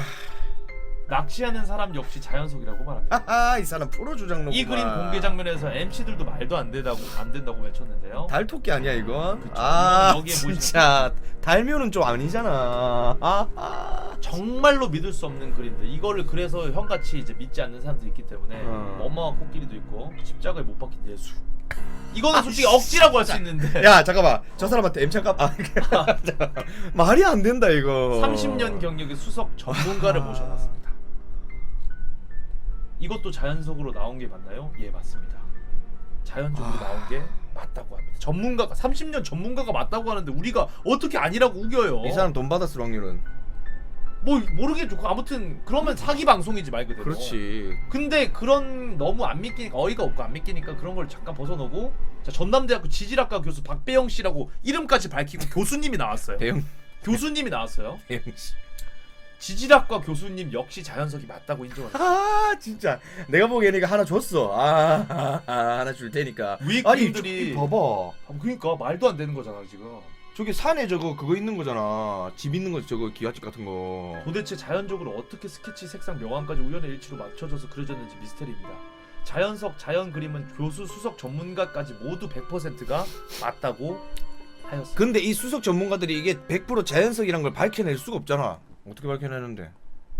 A: 낚시하는 사람 역시 자연석이라고 말합니다.
B: 하하 이 사람 프로 주장로구만.
A: 이 그림 공개 장면에서 MC들도 말도 안 된다고 외쳤는데요.
B: 달토끼 아니야 이건?
A: 그쵸.
B: 아
A: 여기에
B: 진짜 달묘는 좀 아니잖아. 아.
A: 정말로 믿을 수 없는 그림들. 이거를 그래서 형같이 이제 믿지 않는 사람들이 있기 때문에 어마어마한 코끼리도 있고 십자가에 못 박힌 예수. 이거는 솔직히 억지라고 할 수 있는데
B: 야 잠깐만 저 사람한테 M창값 말이 안 된다 이거.
A: 30년 경력의 수석 전문가를 모셔놨습니다. 이것도 자연석으로 나온 게 맞나요? 예, 맞습니다. 자연적으로 나온 게 맞다고 합니다. 전문가가 30년 전문가가 맞다고 하는데 우리가 어떻게 아니라고 우겨요?
B: 이 사람 돈 받았을 확률은.
A: 뭐 모르겠죠. 아무튼 그러면 사기 방송이지 말 그대로.
B: 그렇지.
A: 근데 그런 너무 안 믿기니까 어이가 없고 안 믿기니까 그런 걸 잠깐 벗어놓고 자, 전남대학교 지질학과 교수 박배영 씨라고 이름까지 밝히고 교수님이 나왔어요.
B: 배영
A: 교수님이 나왔어요.
B: 배영 씨.
A: 지질학과 교수님 역시 자연석이 맞다고 인정합니다.
B: 아 진짜 내가 보기에는 이거 하나 줬어. 하나 줄 테니까.
A: 위
B: 아니
A: 그림들이
B: 봐봐.
A: 그러니까 말도 안 되는 거잖아 지금.
B: 저기 산에 그거 있는 거잖아. 집 있는 거 저거 기와집 같은 거.
A: 도대체 자연적으로 어떻게 스케치 색상 명암까지 우연의 일치로 맞춰져서 그려졌는지 미스터리입니다. 자연석 자연 그림은 교수 수석 전문가까지 모두 100%가 맞다고 하였어요.
B: 근데 이 수석 전문가들이 이게 100% 자연석이란 걸 밝혀낼 수가 없잖아. 어떻게 밝혀내는데?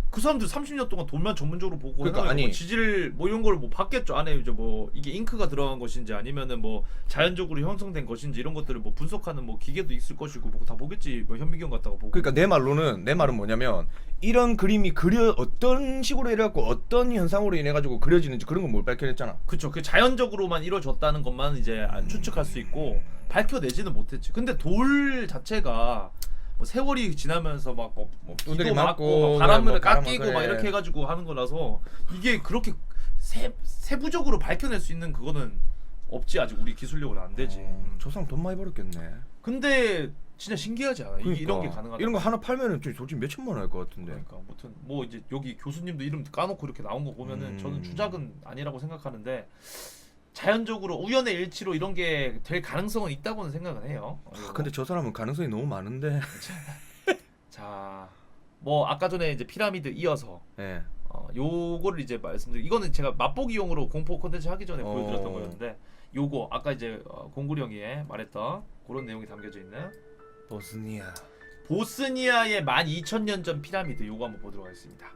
A: 그 사람들 30년 동안 돈만 전문적으로 보고
B: 그러니까
A: 해가지고
B: 아니-
A: 뭐 지질 뭐 이런 걸 뭐 봤겠죠. 안에 이제 뭐 이게 잉크가 들어간 것인지 아니면은 뭐 자연적으로 형성된 것인지 이런 것들을 뭐 분석하는 뭐 기계도 있을 것이고 뭐 다 보겠지. 뭐 현미경 갖다가 보고.
B: 그러니까 내 말은 뭐냐면 이런 그림이 어떤 식으로 이래갖고 어떤 현상으로 인해 가지고 그려지는지 그런 건 못 밝혀냈잖아.
A: 그쵸. 그 자연적으로만 이루어졌다는 것만 이제 추측할 수 있고 밝혀내지는 못했지. 근데 돌 자체가 뭐 세월이 지나면서 막뭐
B: 두들이
A: 비도 맞고
B: 맞고
A: 막 바람을
B: 뭐
A: 깎이고
B: 그래.
A: 막 이렇게 해가지고 하는 거라서 이게 그렇게 세부적으로 밝혀낼 수 있는 그거는 없지. 아직 우리 기술력으로 안 되지.
B: 저 사람 돈 많이 벌었겠네.
A: 근데 진짜 신기하지 않아?
B: 그러니까.
A: 이런 게 가능하다.
B: 이런 거 하나 팔면은 솔직히 몇 천만 원 할 것 같은데.
A: 그러니까 아무튼 뭐 이제 여기 교수님도 이름 까놓고 이렇게 나온 거 보면은 저는 주작은 아니라고 생각하는데 자연적으로 우연의 일치로 이런 게 될 가능성은 있다고는 생각은 해요.
B: 근데 저 사람은 가능성이 너무 많은데.
A: 자, 뭐 아까 전에 이제 피라미드 이어서
B: 예.
A: 요거를 이제 이거는 제가 맛보기용으로 공포 콘텐츠 하기 전에 보여드렸던
B: 어.
A: 거였는데 요거 아까 이제 공구리 형이 말했던 그런 내용이 담겨져 있는
B: 보스니아.
A: 보스니아의 12,000년 전 피라미드 요거 한번 보도록 하겠습니다.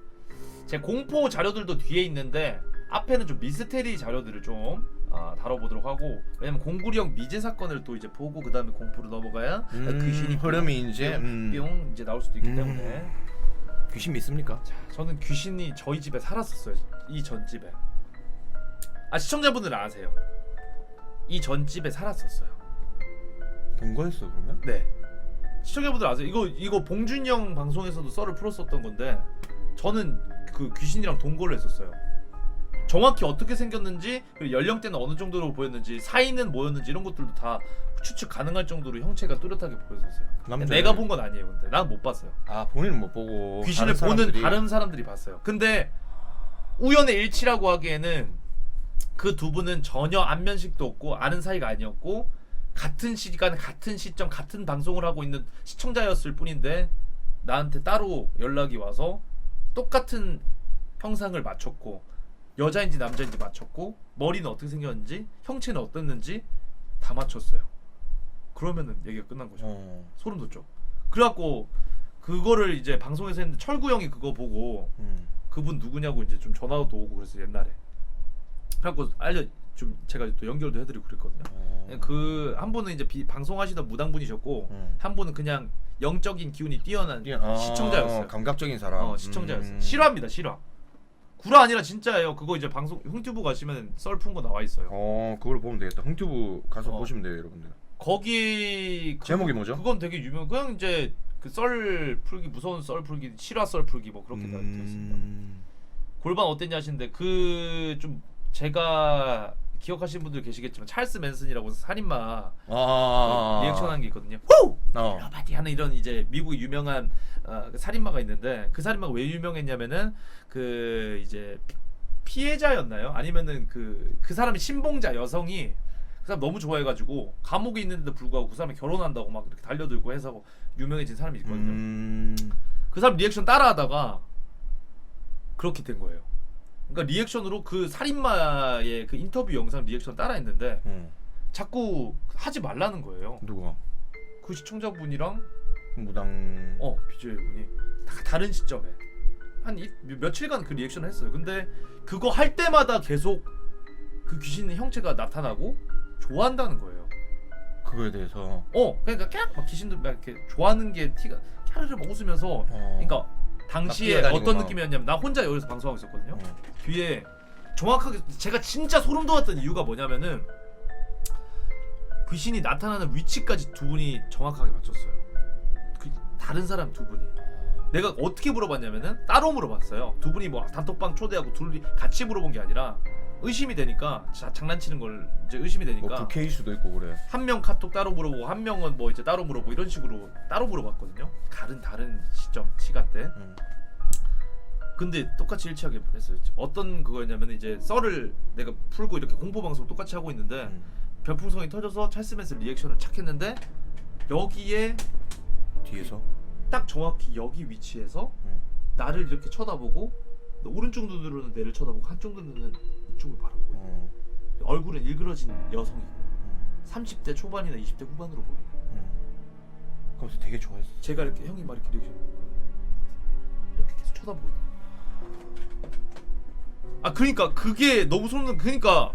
A: 제 공포 자료들도 뒤에 있는데 앞에는 좀 미스테리 자료들을 좀 다뤄보도록 하고 왜냐면 공구리 형 미제 사건을 또 이제 보고 그 다음에 공포로 넘어가야 귀신이
B: 흐름이 이제
A: 뿅 이제 나올 수도 있기 때문에
B: 귀신 믿습니까?
A: 자, 저는 귀신이 저희 집에 살았었어요. 이 전 집에. 시청자분들은 아세요. 이 전 집에 살았었어요.
B: 동거했어 그러면?
A: 네. 시청자분들 아세요? 이거 봉준이 형 방송에서도 썰을 풀었었던 건데 저는 그 귀신이랑 동거를 했었어요. 정확히 어떻게 생겼는지 그리고 연령대는 어느 정도로 보였는지 사이는 뭐였는지 이런 것들도 다 추측 가능할 정도로 형체가 뚜렷하게 보였었어요. 내가 본 건 아니에요. 근데 난 못 봤어요.
B: 아 본인은 못 보고
A: 귀신을 보는 다른 사람들이 봤어요. 근데 우연의 일치라고 하기에는 그 두 분은 전혀 안면식도 없고 아는 사이가 아니었고 같은 시간 같은 시점 같은 방송을 하고 있는 시청자였을 뿐인데 나한테 따로 연락이 와서 똑같은 형상을 맞췄고 여자인지 남자인지 맞췄고 머리는 어떻게 생겼는지 형체는 어땠는지 다 맞췄어요. 그러면은 얘기가 끝난 거죠. 소름 돋죠. 그래갖고 그거를 이제 방송에서 했는데 철구 형이 그거 보고 그분 누구냐고 이제 좀 전화도 오고 그랬어요 옛날에. 그래갖고 좀 제가 또 연결도 해드리고 그랬거든요. 그 한 분은 이제 방송하시던 무당분이셨고 한 분은 그냥 영적인 기운이 뛰어난 시청자였어요.
B: 감각적인 사람.
A: 시청자였어요. 실화입니다 실화. 구라 아니라 진짜예요. 그거 이제 방송 흥튜브 가시면 썰 푼 거 나와 있어요.
B: 그걸 보면 되겠다. 흥튜브 가서 보시면 돼요 여러분들.
A: 거기
B: 제목이 뭐죠?
A: 그건 되게 유명. 그냥 이제 그 썰 풀기 무서운 썰 풀기 실화 썰 풀기 뭐 그렇게 되어 있습니다. 골반 어땠냐 하시는데 그 좀 제가 기억하시는 분들 계시겠지만 찰스 맨슨이라고 살인마 리액션하는 게 있거든요. 후! 러바디 하는 이런 이제 미국의 유명한 그 살인마가 있는데 그 살인마가 왜 유명했냐면은 그 이제 피해자였나요? 아니면은 그 사람이 신봉자 여성이 그 사람 너무 좋아해가지고 감옥에 있는데도 불구하고 그 사람이 결혼한다고 막 이렇게 달려들고 해서 유명해진 사람이 있거든요. 그 사람 리액션 따라하다가 그렇게 된 거예요. 그러니까 리액션으로 그 살인마의 그 인터뷰 영상 리액션 따라했는데 자꾸 하지 말라는 거예요.
B: 누가?
A: 그 시청자분이랑
B: 무당.
A: BJ 분이 다른 시점에 한 며칠간 그 리액션을 했어요. 근데 그거 할 때마다 계속 그 귀신의 형체가 나타나고 좋아한다는 거예요.
B: 그거에 대해서.
A: 그러니까 깍 막 귀신도 막 이렇게 좋아하는 게 티가 캬르르 막 웃으면서. 그러니까 당시에 어떤 느낌이었냐면 나 혼자 여기서 방송하고 있었거든요. 뒤에 정확하게 제가 진짜 소름 돋았던 이유가 뭐냐면은 귀신이 나타나는 위치까지 두 분이 정확하게 맞췄어요. 그 다른 사람 두 분이. 내가 어떻게 물어봤냐면은 따로 물어봤어요. 두 분이 뭐 단톡방 초대하고 둘이 같이 물어본 게 아니라 의심이 되니까 장난치는 걸 이제 의심이 되니까
B: 뭐 부캐일 수도 있고 그래.
A: 한 명 카톡 따로 물어보고 한 명은 뭐 이제 따로 물어보고 이런 식으로 따로 물어봤거든요. 다른 시점 시간대. 근데 똑같이 일치하게 했어요. 어떤 그거였냐면 이제 썰을 내가 풀고 이렇게 공포 방송 똑같이 하고 있는데 별풍선이 터져서 찰스 맨슨 리액션을 착 했는데 여기에
B: 뒤에서
A: 딱 정확히 여기 위치에서 나를 이렇게 쳐다보고 오른쪽 눈으로는 내를 쳐다보고 한쪽 눈으로는 이쪽을 바라보고 얼굴은 일그러진 여성이고 30대 초반이나 20대 후반으로 보이는
B: 그래서 되게 좋아했어.
A: 제가 이렇게 형이 막 이렇게 이렇게 계속 쳐다보고 아 그러니까 그게 너무 소름 돋는 그러니까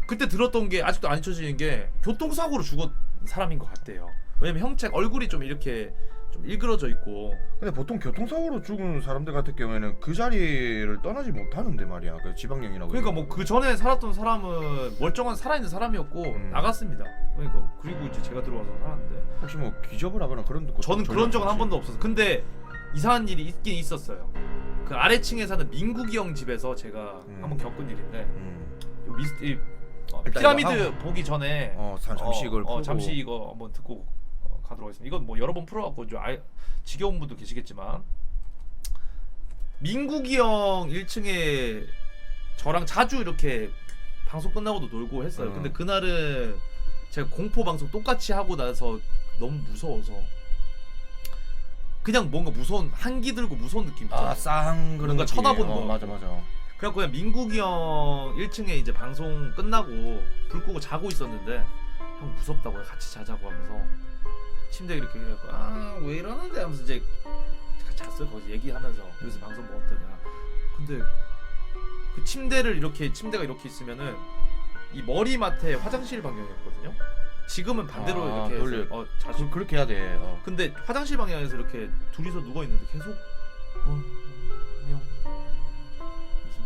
A: 그때 들었던 게 아직도 안 잊혀지는 게 교통사고로 죽은 사람인 것 같대요. 왜냐면 형책 얼굴이 좀 이렇게 좀 일그러져 있고
B: 근데 보통 교통사고로 죽은 사람들 같은 경우에는 그 자리를 떠나지 못하는데 말이야. 그 지방령이라고.
A: 그러니까 뭐 그 전에 살았던 사람은 멀쩡한 살아있는 사람이었고 나갔습니다. 그러니까 그리고 이제 제가 들어와서 살았는데
B: 혹시 뭐 기접을 하거나 그런 것도
A: 저는 그런 적은 한
B: 없었지?
A: 번도 없었어요. 근데 이상한 일이 있긴 있었어요. 그 아래층에 사는 민국이 형 집에서 제가 한번 겪은 일인데 요
B: 일단
A: 피라미드
B: 이거 하고.
A: 보기 전에
B: 잠시 이걸 풀고.
A: 잠시 이거 한번 듣고 가도록 하겠습니다. 이건 뭐 여러 번 풀어갖고 좀 지겨운 분도 계시겠지만 민국이 형 1층에 저랑 자주 이렇게 방송 끝나고도 놀고 했어요. 근데 그날은 제가 공포 방송 똑같이 하고 나서 너무 무서워서 그냥 뭔가 무서운 한기 들고 무서운 느낌 있죠.
B: 쌍 그런
A: 뭔가
B: 느낌.
A: 쳐다보는 거.
B: 맞아.
A: 그래갖고 그냥 민국이 형 1층에 이제 방송 끝나고 불 끄고 자고 있었는데 형 무섭다고 같이 자자고 하면서 침대에 이렇게 그래갖고 왜 이러는데 하면서 이제 같이 잤어요. 거기서 얘기하면서 여기서 방송 뭐 어떠냐. 근데 그 침대가 이렇게 있으면은 이 머리맡에 화장실 방향이었거든요. 지금은 반대로 이렇게
B: 돌려.
A: 해서, 자주
B: 그렇게 해야 돼.
A: 근데 화장실 방향에서 이렇게 둘이서 누워 있는데 계속 안녕 무슨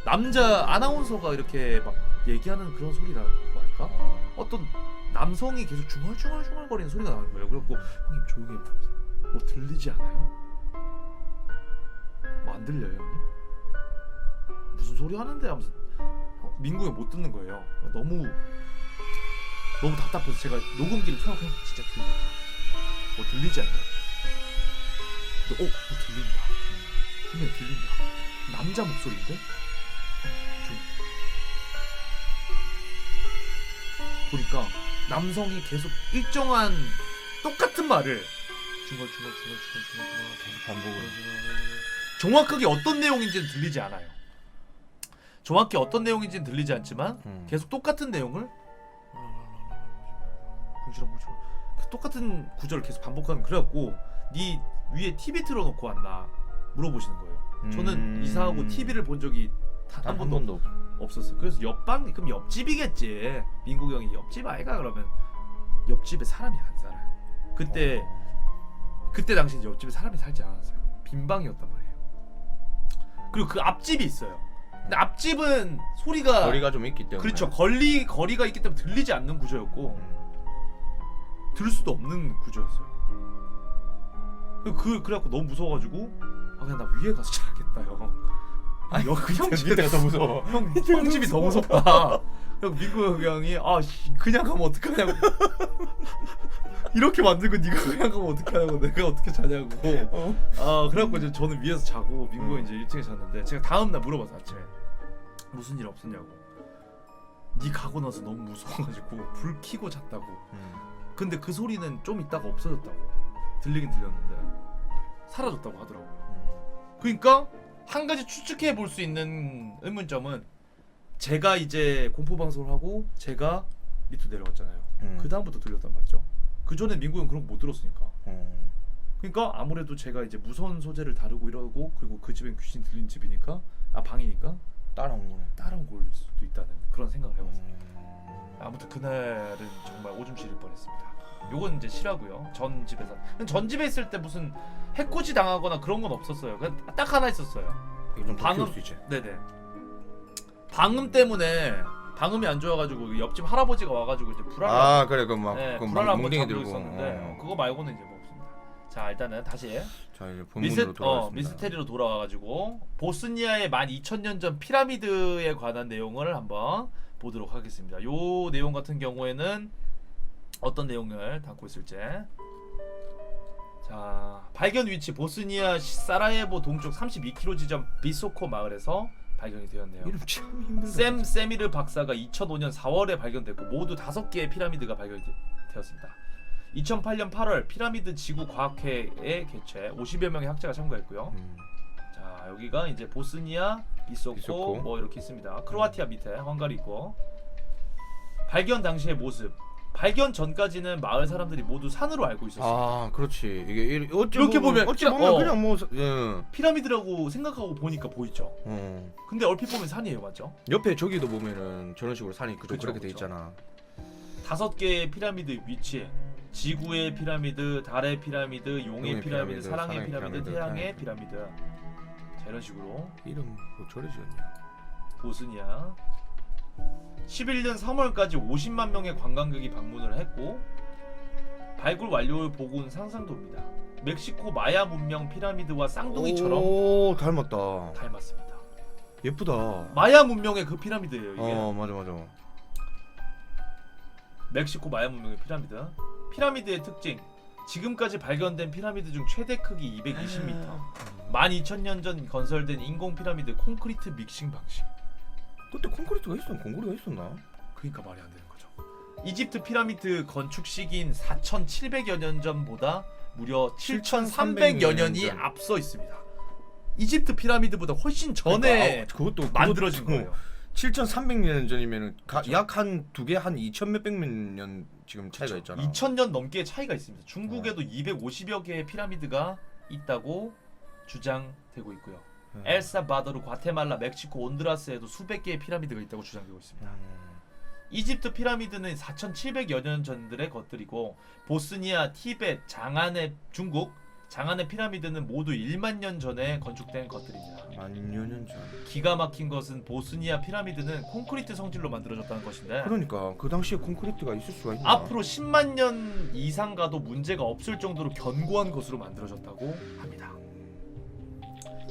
A: 남자 아나운서가 이렇게 막 얘기하는 그런 소리라고 할까? 어떤 남성이 계속 중얼중얼거리는 소리가 나는 거예요. 그래갖고 형님 조용히 해요. 뭐 들리지 않아요? 뭐 안 들려요 형님? 무슨 소리 하는데 하면서 민구 형 못 듣는 거예요. 너무 답답해서 제가 녹음기를 켜놓고 형 진짜 들린다. 뭐 들리지 않나요? 근데 뭐 들린다. 분명히 들린다. 남자 목소리인데? 보니까 남성이 계속 일정한 똑같은 말을 중얼중얼
B: 계속 반복을.
A: 정확하게 어떤 내용인지는 들리지 않아요. 정확히 어떤 내용인지는 들리지 않지만 계속 똑같은 내용을 똑같은 구절을 계속 반복하는. 그래갖고 네 위에 TV 틀어놓고 왔나 물어보시는 거예요. 저는 이사하고 TV를 본 적이 한 번도 없었어요. 그래서 그럼 옆집이겠지. 민국 형이 옆집 아이가 그러면 옆집에 사람이 안 살아요. 그때 당시 이제 옆집에 사람이 살지 않았어요. 빈 방이었단 말이에요. 그리고 그 앞집이 있어요. 근데 앞집은 소리가
B: 거리가 좀 있기 때문에.
A: 그렇죠. 거리가 있기 때문에 들리지 않는 구조였고 들을 수도 없는 구조였어요. 그래갖고 너무 무서워가지고 그냥 나 위에 가서 자겠다 형. 여기 형
B: 밑에가 더 무서워.
A: 형 집이 더 무섭다. 형 민구 형이 그냥 가면 어떡하냐고. 이렇게 만들고 네가 그냥 가면 어떡하냐고. 내가 어떻게 자냐고. 그래갖고 이제 저는 위에서 자고 민구 형이 이제 1층에 잤는데 제가 다음날 물어봤어 아침에 무슨 일 없었냐고. 네 가고 나서 너무 무서워가지고 불 켜고 잤다고. 근데 그 소리는 좀 있다가 없어졌다고. 들리긴 들렸는데 사라졌다고 하더라고요. 그러니까 한 가지 추측해 볼 수 있는 의문점은 제가 이제 공포 방송을 하고 제가 밑으로 내려갔잖아요. 그 다음부터 들렸단 말이죠. 그 전에 민구 형 그런 거 못 들었으니까. 그러니까 아무래도 제가 이제 무서운 소재를 다루고 이러고 그리고 그 집엔 귀신 들린 집이니까 방이니까 따라온 걸 수도 있다는 그런 생각을 해봤어요. 아무튼 그날은 정말 오줌 지릴 뻔했습니다. 요건 이제 실화고요. 전 집에 있을 때 무슨 해코지 당하거나 그런 건 없었어요. 그냥 딱 하나 있었어요.
B: 방음 수 있지.
A: 네네. 방음 때문에 방음이 안 좋아가지고 옆집 할아버지가 와가지고 이제 불알.
B: 그래 그막
A: 불알 한번
B: 뭉댕이
A: 잡고
B: 들고
A: 있었는데 그거 말고는 이제 뭐 없습니다. 자 일단은 다시
B: 자 이제 본문으로 돌아왔습니다.
A: 미스테리로 돌아와가지고 보스니아의 12,000년 전 피라미드에 관한 내용을 한번 보도록 하겠습니다. 요 내용 같은 경우에는 어떤 내용을 담고 있을지. 자 발견 위치 보스니아 사라예보 동쪽 32km 지점 비소코 마을에서 발견이 되었네요.
B: 이름 참 힘들다.
A: 세미르 박사가 2005년 4월에 발견됐고 모두 5개의 피라미드가 발견이 되었습니다. 2008년 8월 피라미드 지구 과학회의 개최 50여 명의 학자가 참가했고요. 자 여기가 이제 보스니아 비소코 뭐 이렇게 있습니다. 크로아티아 밑에 헝가리 있고 발견 당시의 모습 발견 전까지는 마을 사람들이 모두 산으로 알고 있었어요.
B: 아 그렇지. 이게
A: 이렇게 보면
B: 그냥 뭐 예.
A: 피라미드라고 생각하고 보니까 보이죠. 근데 얼핏 보면 산이에요, 맞죠?
B: 옆에 저기도 보면은 저런 식으로 산이
A: 그쵸,
B: 그렇게 돼
A: 그쵸.
B: 있잖아.
A: 5개의 피라미드 위치에 지구의 피라미드, 달의 피라미드, 용의
B: 용의
A: 피라미드,
B: 피라미드,
A: 사랑의 피라미드, 태양의
B: 태양의
A: 피라미드. 자, 이런 식으로
B: 이름 뭐 저래 지었냐?
A: 보스니아 11년 3월까지 50만 명의 관광객이 방문을 했고 발굴 완료를 보고는 상상도입니다. 멕시코 마야 문명 피라미드와 쌍둥이처럼
B: 오 닮았다.
A: 닮았습니다.
B: 예쁘다.
A: 마야 문명의 그 피라미드예요, 이게.
B: 맞아.
A: 멕시코 마야 문명의 피라미드. 피라미드의 특징. 지금까지 발견된 피라미드 중 최대 크기 220m. 12,000년 전 건설된 인공 피라미드 콘크리트 믹싱 방식.
B: 그때 콘크리트가 있었나? 공구리가 있었나?
A: 그러니까 말이 안 되는 거죠. 이집트 피라미드 건축 시기인 4,700여 년 전보다 무려 7,300여 년이
B: 전.
A: 앞서 있습니다. 이집트 피라미드보다 훨씬 전에
B: 그것도
A: 만들어진 거예요.
B: 7,300년 전이면은 약 한 두 개 한 2,000 몇백 년 지금 차이가
A: 그쵸.
B: 있잖아.
A: 2,000년 넘게 차이가 있습니다. 중국에도 250여 개의 피라미드가 있다고 주장되고 있고요. 엘사바도르, 과테말라, 멕시코, 온두라스에도 수백 개의 피라미드가 있다고 주장되고 있습니다. 이집트 피라미드는 4,700여 년 전들의 것들이고 보스니아, 티베트, 장안의 중국, 장안의 피라미드는 모두 1만 년 전에 건축된 것들입니다.
B: 10,000년 전.
A: 기가 막힌 것은 보스니아 피라미드는 콘크리트 성질로 만들어졌다는 것인데
B: 그러니까 그 당시에 콘크리트가 있을 수가 있나?
A: 앞으로 10만 년 이상 가도 문제가 없을 정도로 견고한 것으로 만들어졌다고 합니다.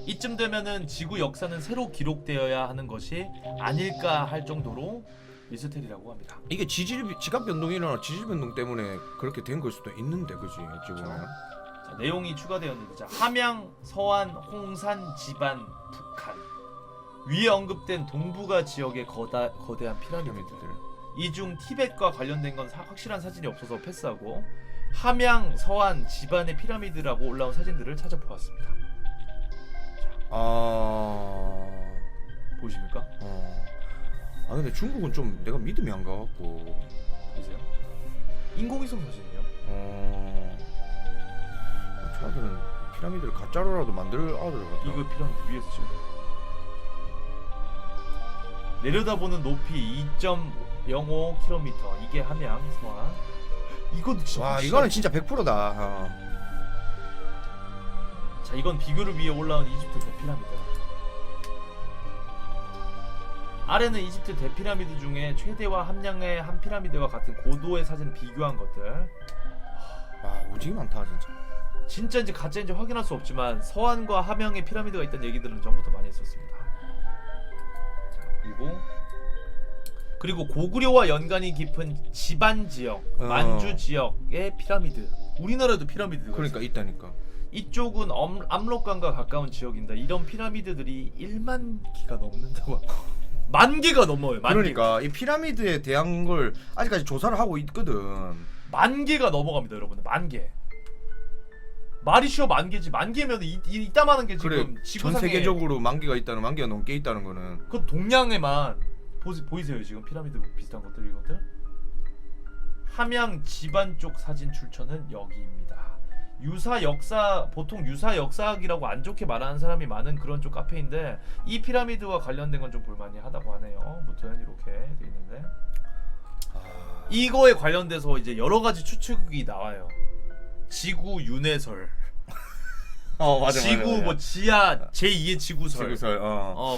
A: 이쯤 되면은 지구 역사는 새로 기록되어야 하는 것이 아닐까 할 정도로 미스테리라고 합니다.
B: 이게 지각 변동이나 지질 변동 때문에 그렇게 된 걸 수도 있는데, 그지? 어찌 보면.
A: 자, 내용이 추가되었는데 자, 함양, 서안, 홍산, 지반, 북한 위에 언급된 동북아 지역의 거대한 피라미드들. 이 중 티벳과 관련된 건 확실한 사진이 없어서 패스하고 함양, 서안, 지반의 피라미드라고 올라온 사진들을 찾아보았습니다. 보이십니까?
B: 아 근데 중국은 좀 내가 믿음이 안 가갖고.
A: 보세요. 인공위성 사진이요.
B: 저들은 피라미드를 가짜로라도 만들 아들 같다.
A: 이거 피라미드 위에서 찍은 거예요. 내려다보는 높이 2.05km. 이게 함양, 서안. 이건 진짜
B: 와
A: 확실하게-
B: 이거는 진짜 100%다.
A: 자, 이건 비교를 위해 올라온 이집트 대피라미드. 아래는 이집트 대피라미드 중에 최대와 함량의 한 피라미드와 같은 고도의 사진을 비교한 것들.
B: 와 오지게 많다 진짜.
A: 진짜인지 가짜인지 확인할 수 없지만 서안과 함양의 피라미드가 있다는 얘기들은 전부터 많이 있었습니다. 자, 그리고 고구려와 연관이 깊은 지반 지역, 만주 지역의 피라미드. 우리나라도 피라미드가
B: 그러니까
A: 있어요.
B: 있다니까.
A: 이쪽은 압록강과 가까운 지역인데 이런 피라미드들이 1만 기가 넘는다고. 만 개가 넘어요. 만
B: 그러니까 이 피라미드에 대한 걸 아직까지 조사를 하고 있거든.
A: 만 개가 넘어갑니다, 여러분들. 만 개. 말이 쉬워 만 개지. 만 개면 이따만한 게 지금
B: 그래 전
A: 지구상에
B: 세계적으로 만 개가 있다는, 만 개가 넘게 있다는 거는.
A: 그 동양에만 보이세요 지금 피라미드 비슷한 것들 이것들. 함양 지반 쪽 사진 출처는 여기입니다. 유사 역사 보통 유사 역사학이라고 안 좋게 말하는 사람이 많은 그런 쪽 카페인데 이 피라미드와 관련된 건 좀 볼만하다고 하네요. 무튼 이렇게 돼 있는데 이거에 관련돼서 이제 여러 가지 추측이 나와요. 지구 윤회설.
B: 맞아.
A: 지구 뭐 지하 제2의 지구설.
B: 지구설.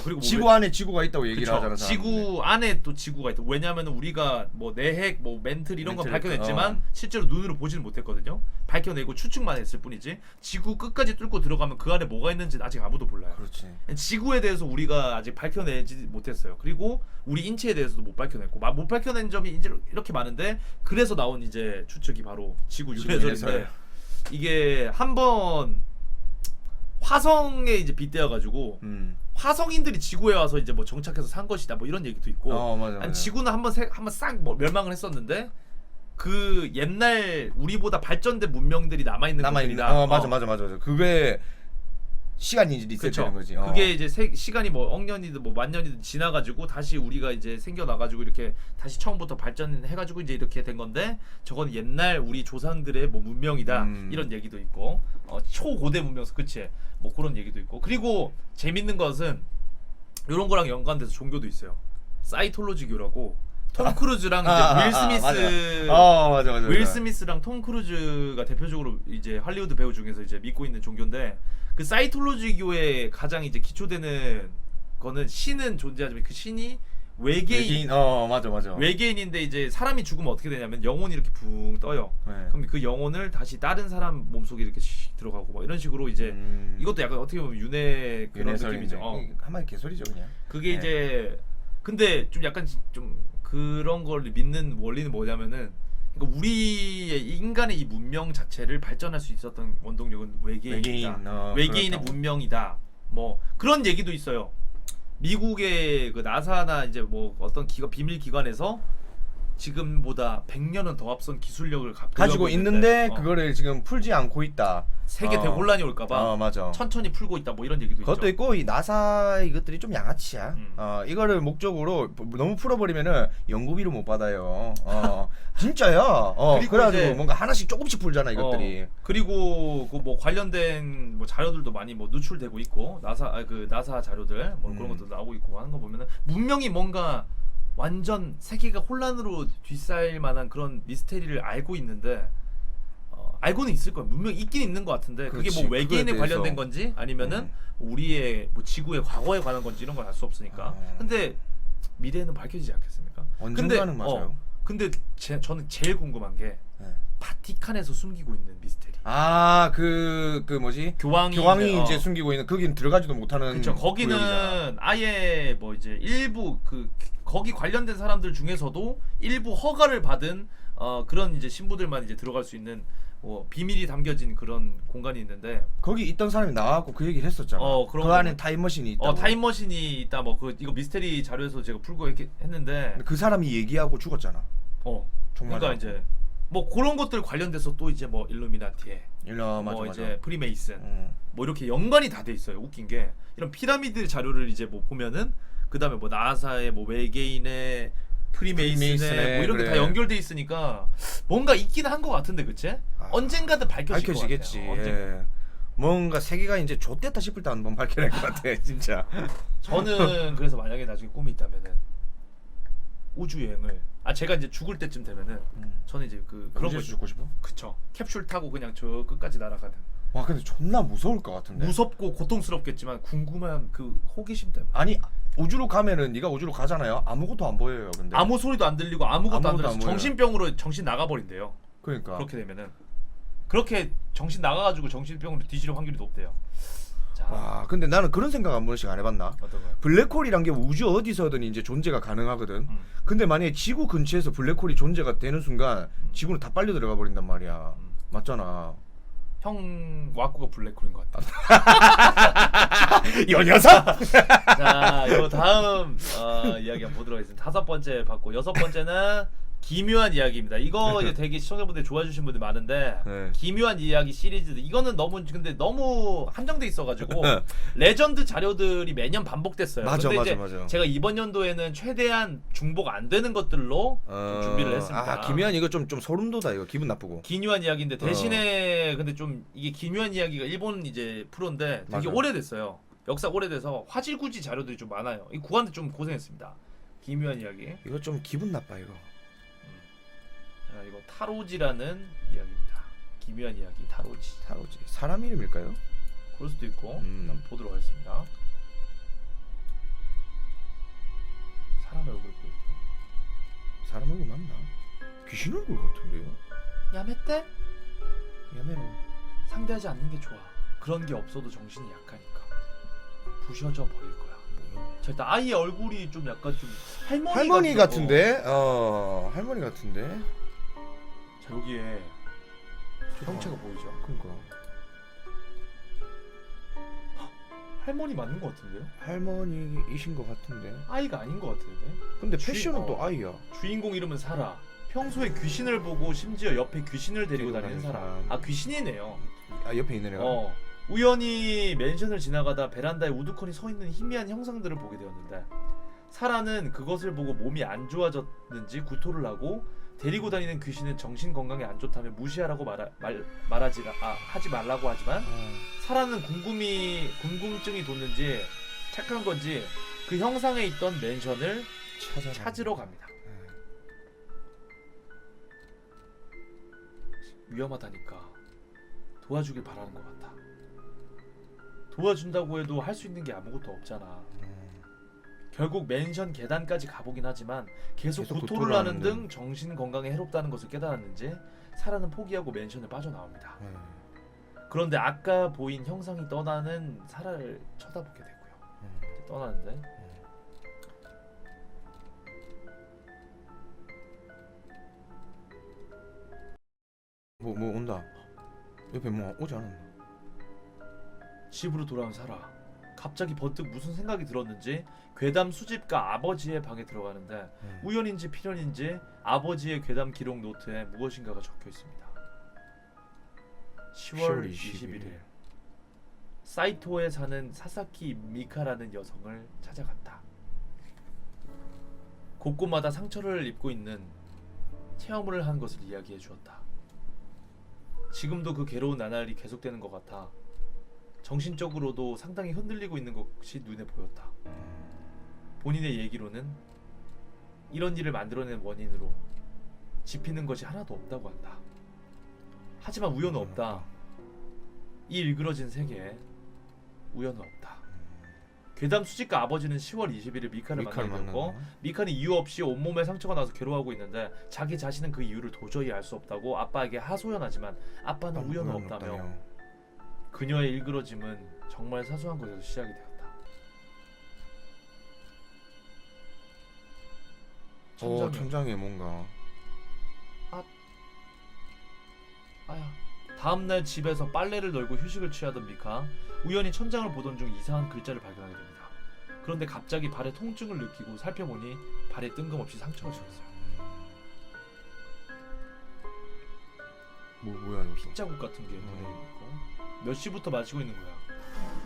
A: 그리고 뭐
B: 지구 안에 지구가 있다고 얘기를
A: 그쵸.
B: 하잖아.
A: 지구 안에 또 지구가 있다. 왜냐하면 우리가 뭐 내핵, 뭐 멘틀 이런 건
B: 멘틀,
A: 밝혀냈지만 실제로 눈으로 보지는 못했거든요. 밝혀내고 추측만 했을 뿐이지. 지구 끝까지 뚫고 들어가면 그 안에 뭐가 있는지는 아직 아무도 몰라요.
B: 그렇지.
A: 지구에 대해서 우리가 아직 밝혀내지 못했어요. 그리고 우리 인체에 대해서도 못 밝혀냈고 못 밝혀낸 점이 이제 이렇게 많은데 그래서 나온 이제 추측이 바로 지구 윤회설인데 이게 한번 화성에 이제 빗대어가지고 화성인들이 지구에 와서 이제 뭐 정착해서 산 것이다 뭐 이런 얘기도 있고
B: 맞아.
A: 아니, 지구는 한번 싹 뭐 멸망을 했었는데 그 옛날 우리보다 발전된 문명들이 남아있는 것들이다.
B: 맞아. 그게 시간이 리셋되는 거지.
A: 그게 이제 시간이 뭐 억년이든 뭐 만년이든 지나가지고 다시 우리가 이제 생겨나가지고 이렇게 다시 처음부터 발전해가지고 이제 이렇게 된 건데 저건 옛날 우리 조상들의 뭐 문명이다 이런 얘기도 있고 초고대 문명서 그치 뭐 그런 얘기도 있고 그리고 재밌는 것은 이런 거랑 연관돼서 종교도 있어요. 사이톨로지교라고 톰 크루즈랑 이제 윌 스미스
B: 맞아.
A: 윌 스미스랑 톰 크루즈가 대표적으로 이제 할리우드 배우 중에서 이제 믿고 있는 종교인데 그 사이톨로지교의 가장 이제 기초되는 거는 신은 존재하지만 그 신이 외계인
B: 맞아.
A: 외계인인데 이제 사람이 죽으면 어떻게 되냐면 영혼이 이렇게 붕 떠요.
B: 네.
A: 그럼 그 영혼을 다시 다른 사람 몸속에 이렇게 씩 들어가고 막 이런 식으로 이제 이것도 약간 어떻게 보면 윤회 그런 느낌이죠.
B: 한마디 개소리죠 그냥.
A: 그게
B: 네.
A: 이제 근데 좀 약간 좀 그런 걸 믿는 원리는 뭐냐면은 그러니까 우리의 인간의 이 문명 자체를 발전할 수 있었던 원동력은 외계인이다. 외계인의
B: 그렇다고.
A: 문명이다. 뭐 그런 얘기도 있어요. 미국의 그 나사나 이제 뭐 어떤 비밀 기관에서 지금보다 100년은 더 앞선 기술력을
B: 가지고 있는데 그거를 지금 풀지 않고 있다.
A: 세계 대혼란이 올까봐
B: 맞아.
A: 천천히 풀고 있다. 뭐 이런 얘기도
B: 그것도
A: 있죠.
B: 있고 이 나사 이것들이 좀 양아치야. 이거를 목적으로 너무 풀어버리면은 연구비를 못 받아요. 진짜야.
A: 그리고
B: 그래가지고
A: 이제
B: 뭔가 하나씩 조금씩 풀잖아 이것들이.
A: 그리고 그 뭐 관련된 뭐 자료들도 많이 뭐 누출되고 있고 나사 자료들 뭐 그런 것도 나오고 있고 하는 거 보면은 문명이 뭔가 완전 세계가 혼란으로 뒤싸일 만한 그런 미스테리를 알고 있는데 알고는 있을 거야. 문명이 있긴 있는 것 같은데 그게
B: 그렇지,
A: 뭐 외계인에
B: 그거에
A: 관련된 건지 아니면은 우리의 뭐 지구의 과거에 관한 건지 이런 건 알 수 없으니까. 근데 미래에는 밝혀지지 않겠습니까?
B: 언젠가는 맞아요.
A: 근데 저는 제일 궁금한 게 바티칸에서 숨기고 있는 미스테리.
B: 그 뭐지?
A: 교황이
B: 이제 숨기고 있는 거긴 들어가지도 못하는.
A: 그렇죠. 거기는
B: 구역이잖아.
A: 아예 뭐 이제 일부 거기 관련된 사람들 중에서도 일부 허가를 받은 그런 이제 신부들만 이제 들어갈 수 있는 뭐 비밀이 담겨진 그런 공간이 있는데
B: 거기 있던 사람이 나와갖고 그 얘기를 했었잖아.
A: 그런
B: 그 안에 타임머신이 있다.
A: 타임머신이 있다. 뭐 이거 미스테리 자료에서 제가 풀고 했는데
B: 그 사람이 얘기하고 죽었잖아. 정말.
A: 그러니까 이제 뭐 그런 것들 관련돼서 또 이제 뭐 일루미나티에
B: 맞아.
A: 이제 프리메이슨 뭐 이렇게 연관이 다 돼 있어요. 웃긴 게 이런 피라미드 자료를 이제 뭐 보면은 그 다음에 뭐 나사의 뭐 외계인의 프리메이슨의 뭐 이런 게 다 연결돼 있으니까 뭔가 있긴 한 것 같은데 그치? 언젠가는
B: 밝혀지겠지.
A: 것 같아요. 언젠가.
B: 뭔가 세계가 이제 좆됐다 싶을 때 한번 밝혀낼 것 같아 진짜.
A: 저는 그래서 만약에 나중에 꿈이 있다면은 우주 여행을 제가 이제 죽을 때쯤 되면은 저는 이제 그런 거
B: 죽고 싶어?
A: 그쵸. 캡슐 타고 그냥 저 끝까지 날아가는.
B: 와 근데 존나 무서울 것 같은데.
A: 무섭고 고통스럽겠지만 궁금한 그 호기심 때문에.
B: 아니 우주로 가면은 네가 우주로 가잖아요. 아무것도 안 보여요. 근데
A: 아무 소리도 안 들리고 아무것도 안 들려서
B: 안 보여요.
A: 정신병으로 정신 나가버린대요.
B: 그러니까
A: 그렇게 되면은 그렇게 정신 나가가지고 정신병으로 뒤질 확률이 높대요. 자,
B: 와 근데 나는 그런 생각 한 번씩 안 해봤나?
A: 어떤 거요?
B: 블랙홀이란 게 우주 어디서든 이제 존재가 가능하거든. 근데 만약에 지구 근처에서 블랙홀이 존재가 되는 순간 지구는 다 빨려 들어가 버린단 말이야. 맞잖아.
A: 형 와꾸가 블랙홀인 것 같다.
B: 이 녀석!
A: 자, 요 다음 이야기 한번 보도록 하겠습니다. 5번째 봤고 6번째는 기묘한 이야기입니다. 이거 이제 되게 시청자분들 좋아해 주신 분들 많은데
B: 네.
A: 기묘한 이야기 시리즈 이거는 근데 너무 한정돼 있어가지고 레전드 자료들이 매년 반복됐어요.
B: 맞아.
A: 제가 이번 연도에는 최대한 중복 안 되는 것들로 좀 준비를 했습니다.
B: 기묘한 이거 좀 소름 돋아 이거 기분 나쁘고.
A: 기묘한 이야기인데 대신에 근데 좀 이게 기묘한 이야기가 일본 이제 프로인데 되게
B: 맞아.
A: 오래됐어요. 역사 오래돼서 화질구지 자료들이 좀 많아요. 이 구한테 좀 고생했습니다. 기묘한 이야기.
B: 이거 좀 기분 나빠 이거.
A: 자, 이거 타로지라는 이야기입니다. 기묘한 이야기 타로지.
B: 사람 이름일까요?
A: 그럴 수도 있고 한번 보도록 하겠습니다. 사람 얼굴 보이죠?
B: 사람 얼굴 맞나? 귀신 얼굴 같은데요?
A: 야매떼?
B: 야매로.
A: 상대하지 않는 게 좋아. 그런 게 없어도 정신이 약하니까 부셔져 버릴 거야. 자, 일단 아이의 얼굴이 좀 약간 좀
B: 할머니 같은데? 할머니 같은데?
A: 자, 여기에 형체가 보이죠?
B: 그러니까
A: 할머니 맞는 것 같은데요?
B: 할머니이신 것 같은데.
A: 아이가 아닌 것 같은데?
B: 근데 패션은 또 아이야.
A: 주인공 이름은 사라. 평소에 귀신을 보고 심지어 옆에 귀신을 데리고 다니는 사람. 귀신이네요.
B: 옆에 있는 애가.
A: 우연히 맨션을 지나가다 베란다에 우두커니 서 있는 희미한 형상들을 보게 되었는데 사라는 그것을 보고 몸이 안 좋아졌는지 구토를 하고 데리고 다니는 귀신은 정신 건강에 안 좋다며 무시하라고 하지 말라고 하지만 사라는 궁금증이 돋는지 착한 건지 그 형상에 있던 맨션을 찾으러 갑니다. 위험하다니까 도와주길 바라는 것 같아. 도와준다고 해도 할 수 있는 게 아무것도 없잖아. 결국 맨션 계단까지 가보긴 하지만 계속 구토를 하는 등 정신 건강에 해롭다는 것을 깨달았는지 사라는 포기하고 맨션을 빠져나옵니다. 그런데 아까 보인 형상이 떠나는 사라를 쳐다보게 되고요. 떠나는데
B: 뭐 온다. 옆에 뭐 오지 않았나?
A: 집으로 돌아온 사라. 갑자기 번뜩 무슨 생각이 들었는지 괴담 수집가 아버지의 방에 들어가는데 우연인지 필연인지 아버지의 괴담 기록 노트에 무엇인가가 적혀 있습니다. 10월 21일 사이토에 사는 사사키 미카라는 여성을 찾아갔다. 곳곳마다 상처를 입고 있는 체험을 한 것을 이야기해 주었다. 지금도 그 괴로운 나날이 계속되는 것 같아 정신적으로도 상당히 흔들리고 있는 것이 눈에 보였다. 본인의 얘기로는 이런 일을 만들어낸 원인으로 짚히는 것이 하나도 없다고 한다. 하지만 우연은 없다. 이 일그러진 세계에 우연은 없다. 괴담 수집가 아버지는 10월 20일에 미카를 만나게 되었고 미카는 이유 없이 온몸에 상처가 나서 괴로워하고 있는데 자기 자신은 그 이유를 도저히 알 수 없다고 아빠에게 하소연하지만 아빠는 우연은 없다며 그녀의 일그러짐은 정말 사소한 것에서 시작이 되었다.
B: 천장에 뭔가
A: 아야. 다음날 집에서 빨래를 널고 휴식을 취하던 미카 우연히 천장을 보던 중 이상한 글자를 발견하게 됩니다. 그런데 갑자기 발에 통증을 느끼고 살펴보니 발에 뜬금없이 상처가 져 있어요.
B: 뭐야 이거?
A: 핏자국 같은 게 눈에 있고 몇 시부터 마시고 있는 거야.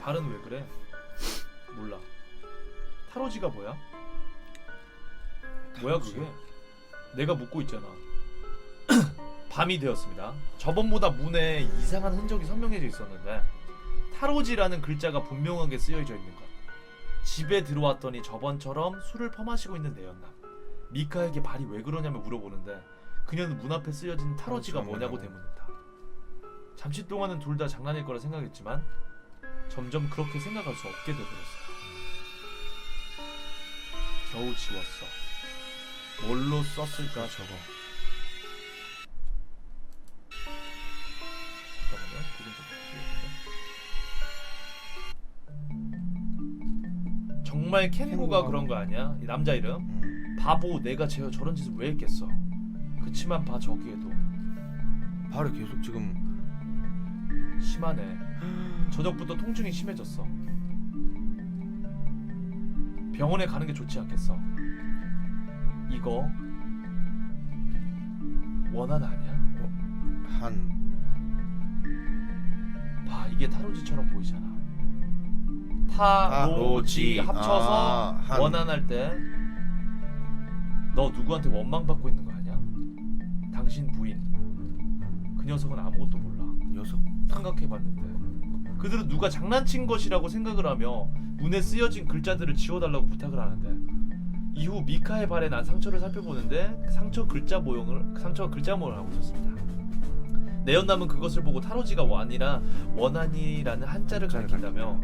A: 발은 왜 그래? 몰라. 타로지가 뭐야? 뭐야 그게? 내가 묻고 있잖아. 밤이 되었습니다. 저번보다 문에 이상한 흔적이 선명해져 있었는데 타로지라는 글자가 분명하게 쓰여져 있는 것. 집에 들어왔더니 저번처럼 술을 퍼마시고 있는 내연남. 미카에게 발이 왜 그러냐며 물어보는데 그녀는 문 앞에 쓰여진 타로지가 뭐냐고 되묻는다. 잠시 동안은 둘 다 장난일 거라 생각했지만 점점 그렇게 생각할 수 없게 되버렸어요. 겨우 지웠어. 뭘로 썼을까 저거. 잠깐만요. 정말 켄구가 그런 거 아니야? 이 남자 이름? 바보. 내가 저런 짓을 왜 했겠어. 그치만 봐 저기에도
B: 발에 계속 지금
A: 심하네. 저녁부터 통증이 심해졌어. 병원에 가는 게 좋지 않겠어. 이거 원한 아니야? 봐 이게 타로지처럼 보이잖아. 타로지 합쳐서 원한할 때 너 누구한테 원망받고 있는 거 아니야? 당신 부인 그 녀석은 아무것도 몰라.
B: 녀석
A: 생각해봤는데 그들은 누가 장난친 것이라고 생각을 하며 문에 쓰여진 글자들을 지워달라고 부탁을 하는데 이후 미카의 발에 난 상처를 살펴보는데 상처 글자 모형을 하고 있었습니다. 내연남은 그것을 보고 타로지가 아니라 원한이라는 한자를 가리킨다며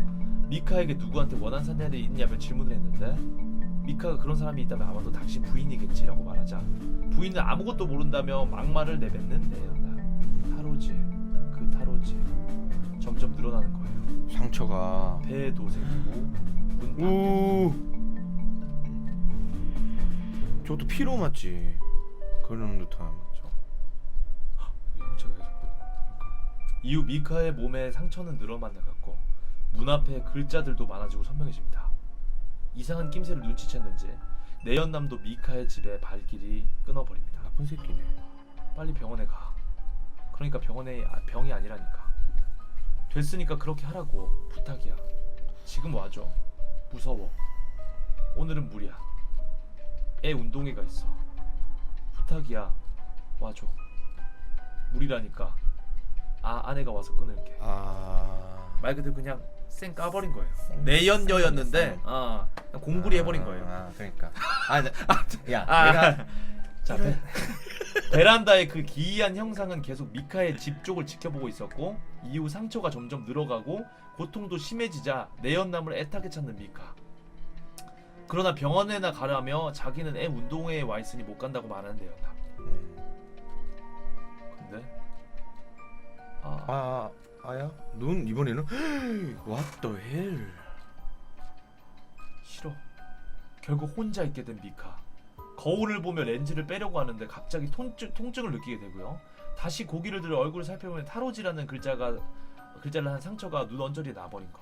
A: 미카에게 누구한테 원한 사냥이 있냐며 질문을 했는데 미카가 그런 사람이 있다면 아마도 당신 부인이겠지라고 말하자 부인은 아무것도 모른다며 막말을 내뱉는 내연남. 타로지, 그 타로지 점점 늘어나는 거예요.
B: 상처가
A: 배에도 생기고
B: 우 저것도 피로 맞지. 그런 듯한 맞죠.
A: 형체가 계속 보여. 이후 미카의 몸에 상처는 늘어만 나갔고 문 앞에 글자들도 많아지고 선명해집니다. 이상한 낌새를 눈치챘는지 내연남도 미카의 집에 발길이 끊어버립니다.
B: 나쁜 새끼네.
A: 빨리 병원에 가. 그러니까 병이 아니라니까. 됐으니까 그렇게 하라고. 부탁이야. 지금 와줘. 무서워. 오늘은 무리야. 애 운동회가 있어. 부탁이야. 와줘. 무리라니까. 아내가 와서 끊을게. 말 그대로 그냥 쌩 까버린 거예요. 내연녀였는데 그냥 공구리 해버린 거예요.
B: 그러니까. 야, 내가
A: 자, 베란다의 그 기이한 형상은 계속 미카의 집 쪽을 지켜보고 있었고, 이후 상처가 점점 늘어가고 고통도 심해지자 내연남을 애타게 찾는 미카. 그러나 병원에나 가라며 자기는 애 운동회에 와 있으니 못 간다고 말하는 내연남. 근데
B: 아야? 넌 이번에는 What the hell?
A: 싫어. 결국 혼자 있게 된 미카. 거울을 보며 렌즈를 빼려고 하는데 갑자기 통증을 느끼게 되고요. 다시 고개를 들어 얼굴을 살펴보면 타로지라는 글자를 한 상처가 눈 언저리에 나버린 것.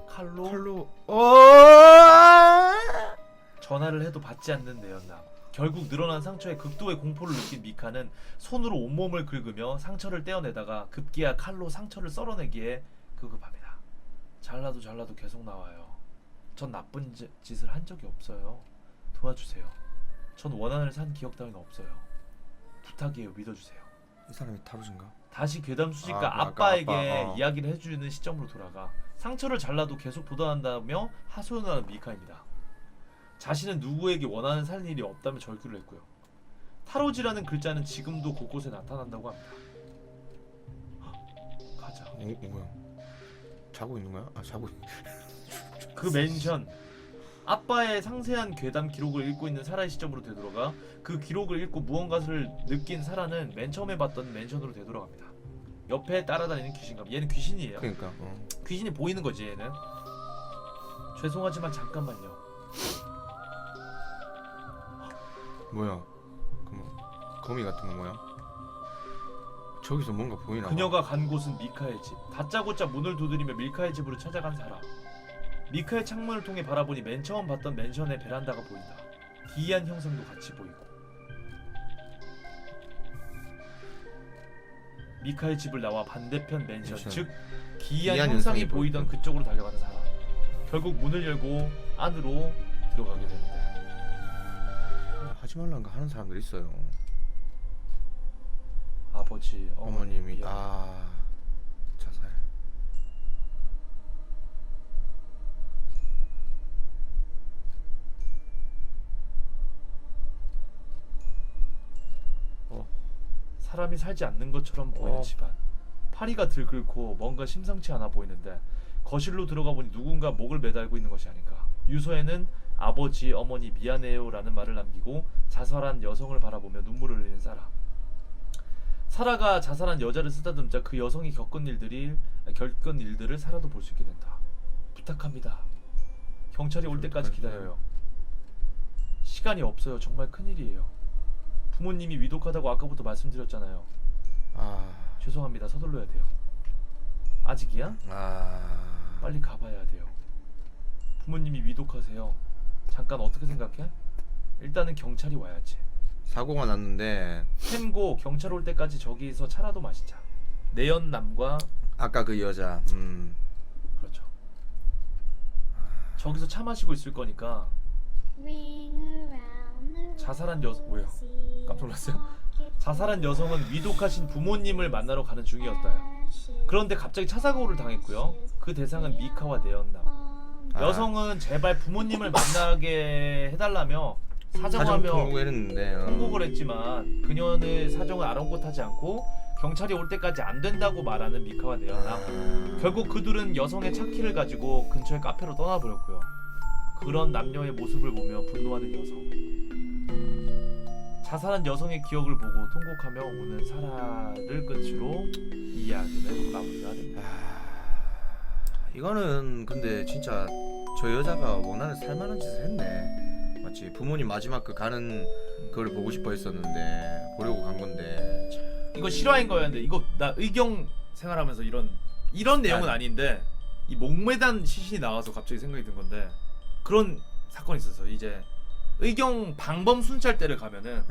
A: 칼로 전화를 해도 받지 않는 내연남. 결국 늘어난 상처에 극도의 공포를 느낀 미카는 손으로 온몸을 긁으며 상처를 떼어내다가 급기야 칼로 상처를 썰어내기에 급급합니다. 잘라도 계속 나와요. 전 나쁜 짓을 한 적이 없어요. 도와주세요. 전 원한을 산 기억 따윈 없어요. 부탁이에요. 믿어주세요.
B: 이 사람이 타로진가?
A: 다시 괴담 수집가
B: 아까
A: 아빠에게
B: 아빠,
A: 이야기를 해주는 시점으로 돌아가 상처를 잘라도 계속 도전한다며 하소연을 하는 미카입니다. 자신은 누구에게 원하는 살 일이 없다며 절규를 했고요. 타로지라는 글자는 지금도 곳곳에 나타난다고 합니다. 가자.
B: 뭐야? 자고 있는 거야? 자고.
A: 그 맨션. 아빠의 상세한 괴담 기록을 읽고 있는 사라의 시점으로 되돌아가 그 기록을 읽고 무언가를 느낀 사라는 맨 처음에 봤던 맨션으로 되돌아갑니다. 옆에 따라다니는 귀신감. 얘는 귀신이에요.
B: 그러니까.
A: 귀신이 보이는 거지 얘는. 죄송하지만 잠깐만요.
B: 뭐야? 거미 같은 거 뭐야? 저기서 뭔가 보이나 봐.
A: 그녀가 간 곳은 미카의 집. 다짜고짜 문을 두드리며 미카의 집으로 찾아간 사라. 미카의 창문을 통해 바라보니 맨 처음 봤던 맨션의 베란다가 보인다. 기이한 형상도 같이 보이고. 미카의 집을 나와 반대편 맨션, 즉 기이한 형상이 보이던 그쪽으로 달려가는 사람. 결국 문을 열고 안으로 들어가게 되는데
B: 하지 말라는 거 하는 사람들 있어요.
A: 아버지,
B: 어머님이 자살.
A: 사람이 살지 않는 것처럼 보이는 집안. 파리가 들끓고 뭔가 심상치 않아 보이는데 거실로 들어가 보니 누군가 목을 매달고 있는 것이 아닌가. 유서에는 아버지, 어머니 미안해요 라는 말을 남기고 자살한 여성을 바라보며 눈물을 흘리는 사라. 사라가 자살한 여자를 쓰다듬자 그 여성이 겪은 일들을 사라도 볼 수 있게 된다. 부탁합니다. 경찰이 올 때까지 기다려요. 시간이 없어요. 정말 큰일이에요. 부모님이 위독하다고 아까부터 말씀드렸잖아요. 죄송합니다. 서둘러야 돼요. 아직이야? 빨리 가봐야 돼요. 부모님이 위독하세요. 잠깐 어떻게 생각해? 일단은 경찰이 와야지.
B: 사고가 났는데
A: 햄고 경찰 올 때까지 저기서 차라도 마시자. 내연남과
B: 아까 그 여자.
A: 그렇죠. 저기서 차 마시고 있을 거니까. 자살한 왜요? 깜짝 놀랐어요? 자살한 여성은 위독하신 부모님을 만나러 가는 중이었다요. 그런데 갑자기 차 사고를 당했고요. 그 대상은 미카와 내연남. 여성은 제발 부모님을 만나게 해달라며 사정하며 통곡을 했지만 그녀의 사정을 아랑곳하지 않고 경찰이 올 때까지 안 된다고 말하는 미카와 내연남. 결국 그들은 여성의 차 키를 가지고 근처의 카페로 떠나버렸고요. 그런 남녀의 모습을 보며 분노하는 여성. 자살한 여성의 기억을 보고 통곡하며 우는 사라를 끝으로 이 이야기는 마무리가 됩니다.
B: 이거는 근데 진짜 저 여자가 원하는 살만한 짓을 했네. 맞지? 부모님 마지막 그 가는 그걸 보고 싶어 했었는데 보려고 간 건데.
A: 이거 실화인 거였는데 이거 나 의경 생활하면서 이런 내용은 아닌데 이 목매단 시신이 나와서 갑자기 생각이 든 건데 그런 사건이 있었어. 이제 의경 방범 순찰대를 가면은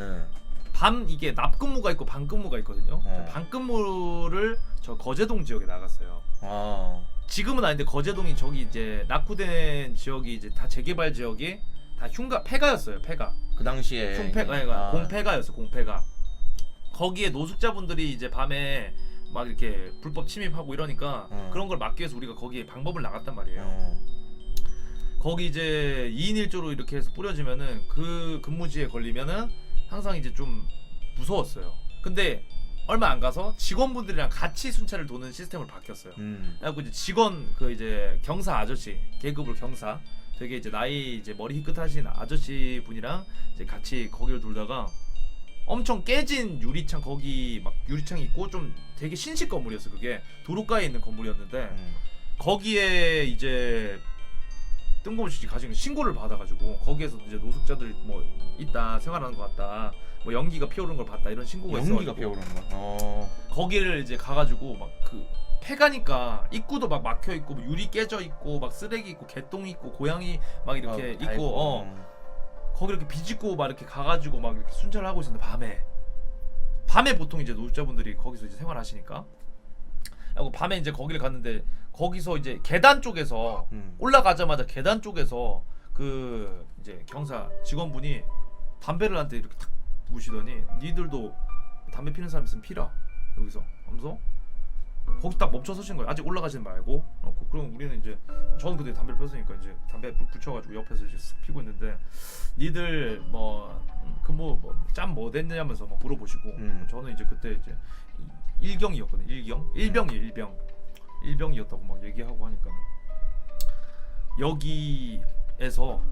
A: 이게 납근무가 있고 반근무가 있거든요. 반근무를 저 거제동 지역에 나갔어요. 지금은 아닌데 거제동이 저기 이제 낙후된 지역이 이제 다 재개발 지역이 다 폐가였어요. 폐가.
B: 그 당시에
A: 공폐가였어. 공폐가. 거기에 노숙자분들이 이제 밤에 막 이렇게 불법 침입하고 이러니까 그런 걸 막기 위해서 우리가 거기에 방법을 나갔단 말이에요. 거기 이제 2인 1조로 이렇게 해서 뿌려지면은 그 근무지에 걸리면은 항상 이제 좀 무서웠어요. 근데 얼마 안 가서 직원분들이랑 같이 순찰을 도는 시스템으로 바뀌었어요. 그래갖고 이제 직원 그 이제 경사 아저씨 계급으로 경사 되게 이제 나이 이제 머리 희끗하신 아저씨 분이랑 이제 같이 거기를 돌다가 엄청 깨진 유리창 거기 막 유리창이 있고 좀 되게 신식 건물이었어. 그게 도로가에 있는 건물이었는데 거기에 이제 뜬금없이 가진 신고를 받아가지고 거기에서 이제 노숙자들 뭐 있다 생활하는 것 같다 뭐 연기가 피어오르는 걸 봤다 이런 신고가 있어.
B: 연기가 피어오르는 거.
A: 거기를 이제 가가지고 막 그 폐가니까 입구도 막 막혀 있고 뭐 유리 깨져 있고 막 쓰레기 있고 개똥 있고 고양이 막 이렇게 있고 거기 이렇게 비집고 막 이렇게 가가지고 막 이렇게 순찰을 하고 있었는데 밤에 보통 이제 노숙자분들이 거기서 이제 생활하시니까 하고 밤에 이제 거기를 갔는데 거기서 이제 계단 쪽에서 올라가자마자 계단 쪽에서 그 이제 경사 직원분이 담배를 한테 이렇게 탁 무시더니 니들도 담배 피는 사람 있으면 피라 여기서 하면서 거기 딱 멈춰 서신 거예요. 아직 올라가지는 말고. 그럼 우리는 이제 저는 그때 담배를 폈으니까 이제 담배 불 붙여가지고 옆에서 이제 쓱 피고 있는데 니들 뭐 짬 뭐 됐냐면서 막 물어보시고 저는 이제 그때 이제 일경이었거든요. 일병이었다고 막 얘기하고 하니까 여기에서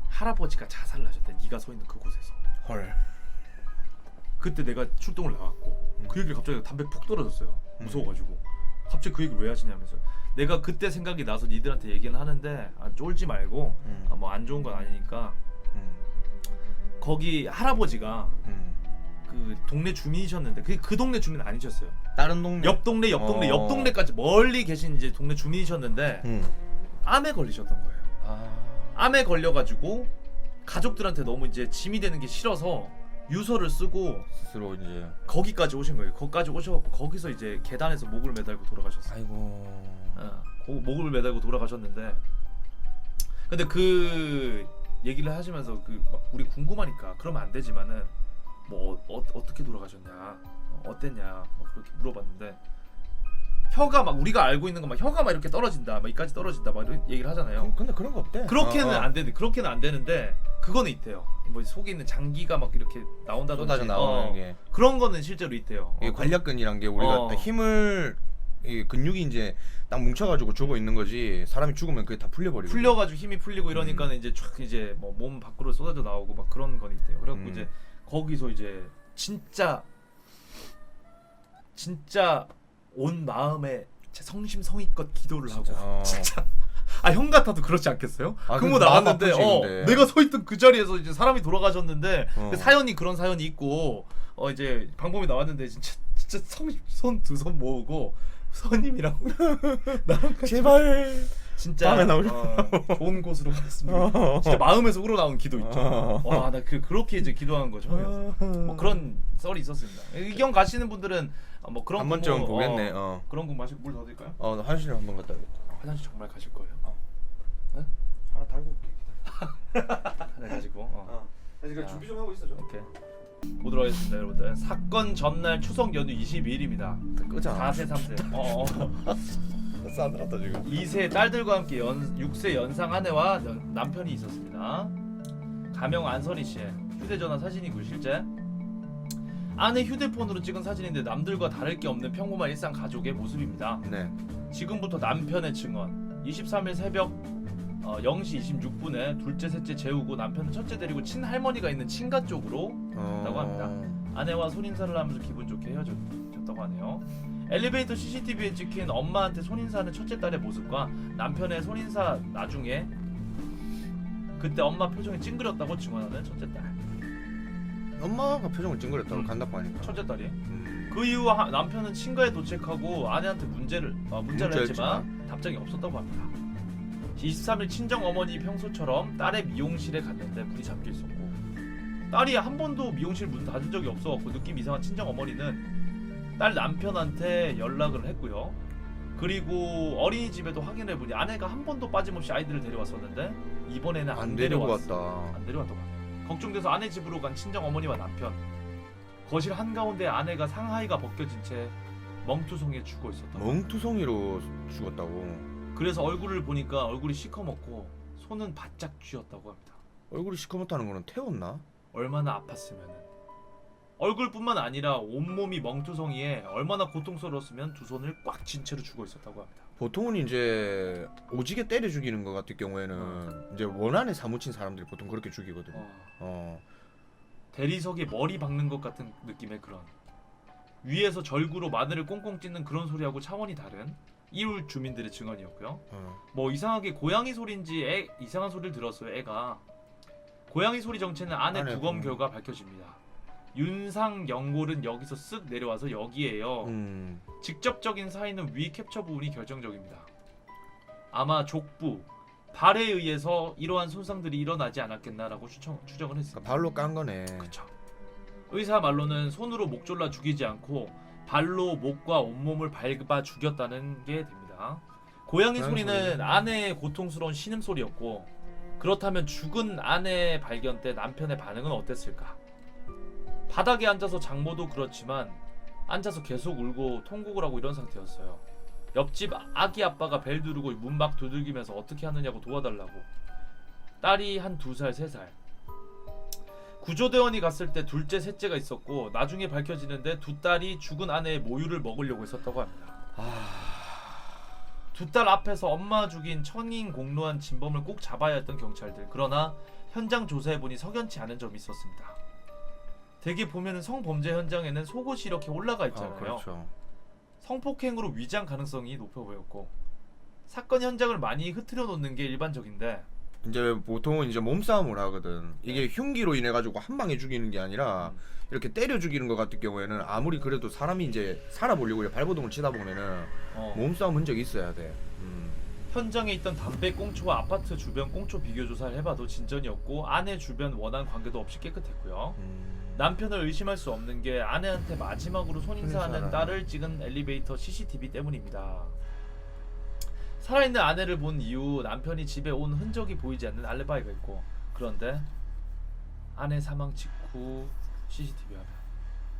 A: 할아버지가 자살을 하셨대. 네가 서 있는 그곳에서.
B: 헐.
A: 그때 내가 출동을 나갔고 그 얘기를 갑자기 담배 푹 떨어졌어요. 무서워가지고 갑자기 그 얘기를 왜 하시냐면서 내가 그때 생각이 나서 니들한테 얘기는 하는데 쫄지 말고 뭐 안 좋은 건 아니니까 거기 할아버지가 그 동네 주민이셨는데 그 동네 주민 아니셨어요.
B: 다른 동네
A: 옆 동네까지 멀리 계신 이제 동네 주민이셨는데 암에 걸리셨던 거예요. 암에 걸려가지고 가족들한테 너무 이제 짐이 되는 게 싫어서 유서를 쓰고
B: 스스로 이제
A: 거기까지 오신 거예요. 거기까지 오셔갖고 거기서 이제 계단에서 목을 매달고 돌아가셨어요.
B: 아이고.
A: 목을 매달고 돌아가셨는데 근데 그 얘기를 하시면서 그 막 우리 궁금하니까 그러면 안 되지만은 뭐 어떻게 돌아가셨냐 어땠냐 막 그렇게 물어봤는데 혀가 막 우리가 알고 있는 거 막 혀가 막 이렇게 떨어진다 막 이까지 떨어진다 막 이런 얘기를 하잖아요.
B: 근데 그런 거 없대.
A: 그렇게는 안 되는데 그거는 있대요. 뭐 속에 있는 장기가 막 이렇게 나온다든지
B: 쏟아져 나오는 게
A: 그런 거는 실제로 있대요.
B: 이게 관략근이란 게 우리가 힘을 이 근육이 이제 딱 뭉쳐가지고 죽어 있는 거지. 사람이 죽으면 그게 다 풀려버리고.
A: 풀려가지고 힘이 풀리고 이러니까는 이제 촥 이제 뭐 몸 밖으로 쏟아져 나오고 막 그런 건 있대요. 그래갖고 이제 거기서 이제 진짜 온 마음에 성심성의껏 기도를 하고 진짜 형 같아도 그렇지 않겠어요? 근무 나갔는데 내가 서 있던 그 자리에서 이제 사람이 돌아가셨는데 그 사연이 그런 사연이 있고 이제 방법이 나왔는데 진짜 손 두 손 모으고 선임이랑 나랑
B: 제발
A: 진짜
B: 다음에 나오죠.
A: 좋은 곳으로 갔습니다. 진짜 마음에서 우러나온 기도 있죠. 와, 나 그렇게 이제 기도한 거 처음이었어. 뭐 그런 썰이 있었습니다. 의경 가시는 분들은 뭐 그런
B: 한 번쯤 보겠네.
A: 그런 거 마시고 물 더 드릴까요?
B: 화장실에 한번 갔다 오겠다.
A: 화장실 정말 가실 거예요?
B: 네? 하나 달고 올게.
A: 하나 가지고.
B: 지금 준비 좀 하고 있어 좀.
A: 오케이. 보도록 하겠습니다, 여러분들. 사건 전날 추석 연휴 22일입니다.
B: 끄자.
A: 4세 3세.
B: 싸늘하다 지금.
A: 2세 딸들과 함께 6세 연상 아내와 남편이 있었습니다. 가명 안선희 씨의 휴대전화 사진이고 실제 아내 휴대폰으로 찍은 사진인데 남들과 다를 게 없는 평범한 일상 가족의 모습입니다.
B: 네.
A: 지금부터 남편의 증언. 23일 새벽 0시 26분에 둘째 셋째 재우고 남편은 첫째 데리고 친할머니가 있는 친가 쪽으로 갔다고 합니다. 아내와 손인사를 하면서 기분 좋게 헤어졌다고 하네요. 엘리베이터 CCTV에 찍힌 엄마한테 손인사하는 첫째 딸의 모습과 남편의 손인사 나중에 그때 엄마 표정이 찡그렸다고 증언하는 첫째 딸.
B: 엄마가 표정을 찡그렸다고 간다고 하니까.
A: 첫째 딸이. 그 이후 남편은 친가에 도착하고 아내한테 문제를 했지만 답장이 없었다고 합니다. 23일 친정 어머니 평소처럼 딸의 미용실에 갔는데 문이 잠겨 있었고 딸이 한 번도 미용실 문 닫은 적이 없어갖고 느낌 이상한 친정 어머니는 딸 남편한테 연락을 했고요. 그리고 어린이집에도 확인해보니 아내가 한 번도 빠짐없이 아이들을 데려왔었는데 이번에는
B: 안 데리고
A: 데려왔어.
B: 왔다.
A: 안 데려왔다고 하네. 걱정돼서 아내 집으로 간 친정 어머니와 남편. 거실 한가운데 아내가 상하이가 벗겨진 채 멍투성이에 죽어 있었다.
B: 멍투성이로 죽었다고.
A: 그래서 얼굴을 보니까 얼굴이 시커멓고 손은 바짝 쥐었다고 합니다.
B: 얼굴이 시커멓다는 거는 태웠나?
A: 얼마나 아팠으면은 얼굴뿐만 아니라 온몸이 멍투성이에 얼마나 고통스러웠으면 두 손을 꽉 쥔 채로 죽어 있었다고 합니다.
B: 보통은 이제 오지게 때려 죽이는 것 같은 경우에는 이제 원한에 사무친 사람들이 보통 그렇게 죽이거든.
A: 대리석에 머리 박는 것 같은 느낌의 그런 위에서 절구로 마늘을 꽁꽁 찢는 그런 소리하고 차원이 다른 이웃 주민들의 증언이었고요. 뭐 이상하게 고양이 소리인지 이상한 소리를 들었어요. 애가 고양이 소리 정체는 아내 부검 결과 밝혀집니다. 윤상 연골은 여기서 쓱 내려와서 여기에요. 직접적인 사인은 위 캡처 부분이 결정적입니다. 아마 족부, 발에 의해서 이러한 손상들이 일어나지 않았겠나라고 추정을 했습니다.
B: 그러니까 발로 깐 거네.
A: 그쵸. 의사 말로는 손으로 목 졸라 죽이지 않고 발로 목과 온몸을 밟아 죽였다는 게 됩니다. 고양이 소리는 아내의 고통스러운 신음소리였고, 그렇다면 죽은 아내 발견 때 남편의 반응은 어땠을까? 바닥에 앉아서 장모도 그렇지만 앉아서 계속 울고 통곡을 하고 이런 상태였어요. 옆집 아기 아빠가 벨 두르고 문 막 두들기면서 어떻게 하느냐고 도와달라고. 딸이 한 2살, 3살. 구조대원이 갔을 때 둘째, 셋째가 있었고 나중에 밝혀지는데 두 딸이 죽은 아내의 모유를 먹으려고 했었다고 합니다. 두 딸 앞에서 엄마 죽인 천인 공로한 진범을 꼭 잡아야 했던 경찰들. 그러나 현장 조사해보니 석연치 않은 점이 있었습니다. 대개 보면은 성범죄 현장에는 속옷이 이렇게 올라가 있잖아요.
B: 그렇죠.
A: 성폭행으로 위장 가능성이 높아 보였고 사건 현장을 많이 흐트려 놓는 게 일반적인데
B: 이제 보통은 이제 몸싸움을 하거든. 이게 흉기로 인해 가지고 한 방에 죽이는 게 아니라 이렇게 때려 죽이는 것 같은 경우에는 아무리 그래도 사람이 이제 살아보려고 발버둥을 치다 보면은 몸싸움 흔적이 있어야 돼.
A: 현장에 있던 담배 꽁초와 아파트 주변 꽁초 비교 조사를 해봐도 진전이 없고 아내 주변 원한 관계도 없이 깨끗했고요. 남편을 의심할 수 없는 게 아내한테 마지막으로 손인사하는 딸을 찍은 엘리베이터 CCTV 때문입니다. 살아있는 아내를 본 이후 남편이 집에 온 흔적이 보이지 않는 알리바이가 있고, 그런데 아내 사망 직후 CCTV 화면.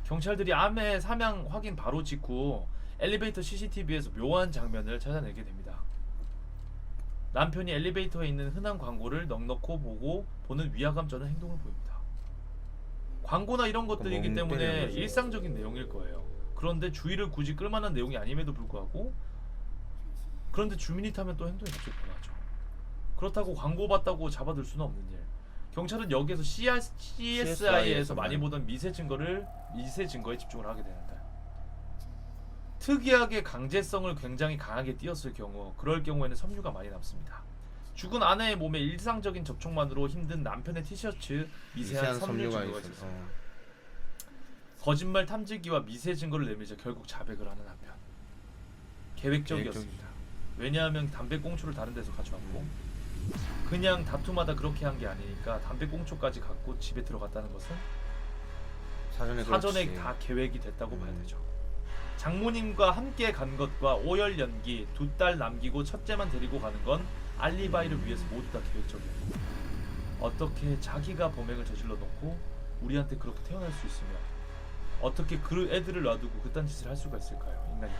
A: 경찰들이 아내 사망 확인 바로 직후 엘리베이터 CCTV에서 묘한 장면을 찾아내게 됩니다. 남편이 엘리베이터에 있는 흔한 광고를 넉넉히 보고 보는 위화감 저는 행동을 보입니다. 광고나 이런 것들이기 때문에 일상적인 내용일 거예요. 그런데 주의를 굳이 끌만한 내용이 아님에도 불구하고 그런데 주민이 타면 또 행동이 갑자기 변하죠. 그렇다고 광고 봤다고 잡아둘 수는 없는 일. 경찰은 여기에서 CSI에서 많이 보던 미세 증거에 집중을 하게 되는데, 특이하게 강제성을 굉장히 강하게 띄었을 경우, 그럴 경우에는 섬유가 많이 남습니다. 죽은 아내의 몸에 일상적인 접촉만으로 힘든 남편의 티셔츠 미세한 섬유 증거가 있었어요. 거짓말 탐지기와 미세 증거를 내밀자 결국 자백을 하는 남편. 계획적이었습니다. 왜냐하면 담배 꽁초를 다른 데서 가져왔고 그냥 다툼하다 그렇게 한 게 아니니까 담배 꽁초까지 갖고 집에 들어갔다는 것은 사전에 다 계획이 됐다고 봐야 되죠. 장모님과 함께 간 것과 오열 연기, 두 딸 남기고 첫째만 데리고 가는 건 알리바이를 위해서 모두 다 계획적이었고, 어떻게 자기가 범행을 저질러 놓고 우리한테 그렇게 태어날 수 있으며 어떻게 그 애들을 놔두고 그딴 짓을 할 수가 있을까요? 인간이.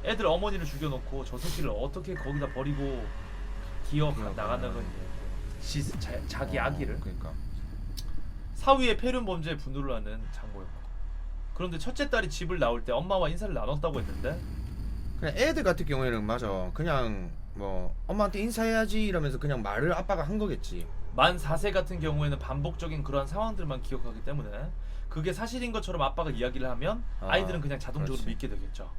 A: 애들 어머니를 죽여놓고 저 새끼를 어떻게 거기다 버리고 나간다는 거예요. 자기 아기를.
B: 그러니까.
A: 사위의 폐륜 범죄에 분노를 하는 장모였고, 그런데 첫째 딸이 집을 나올 때 엄마와 인사를 나눴다고 했는데
B: 그냥 애들 같은 경우에는 맞아. 그냥 뭐 엄마한테 인사해야지 이러면서 그냥 말을 아빠가 한 거겠지.
A: 만 4세 같은 경우에는 반복적인 그러한 상황들만 기억하기 때문에 그게 사실인 것처럼 아빠가 이야기를 하면 아이들은 그냥 자동적으로 믿게 되겠죠.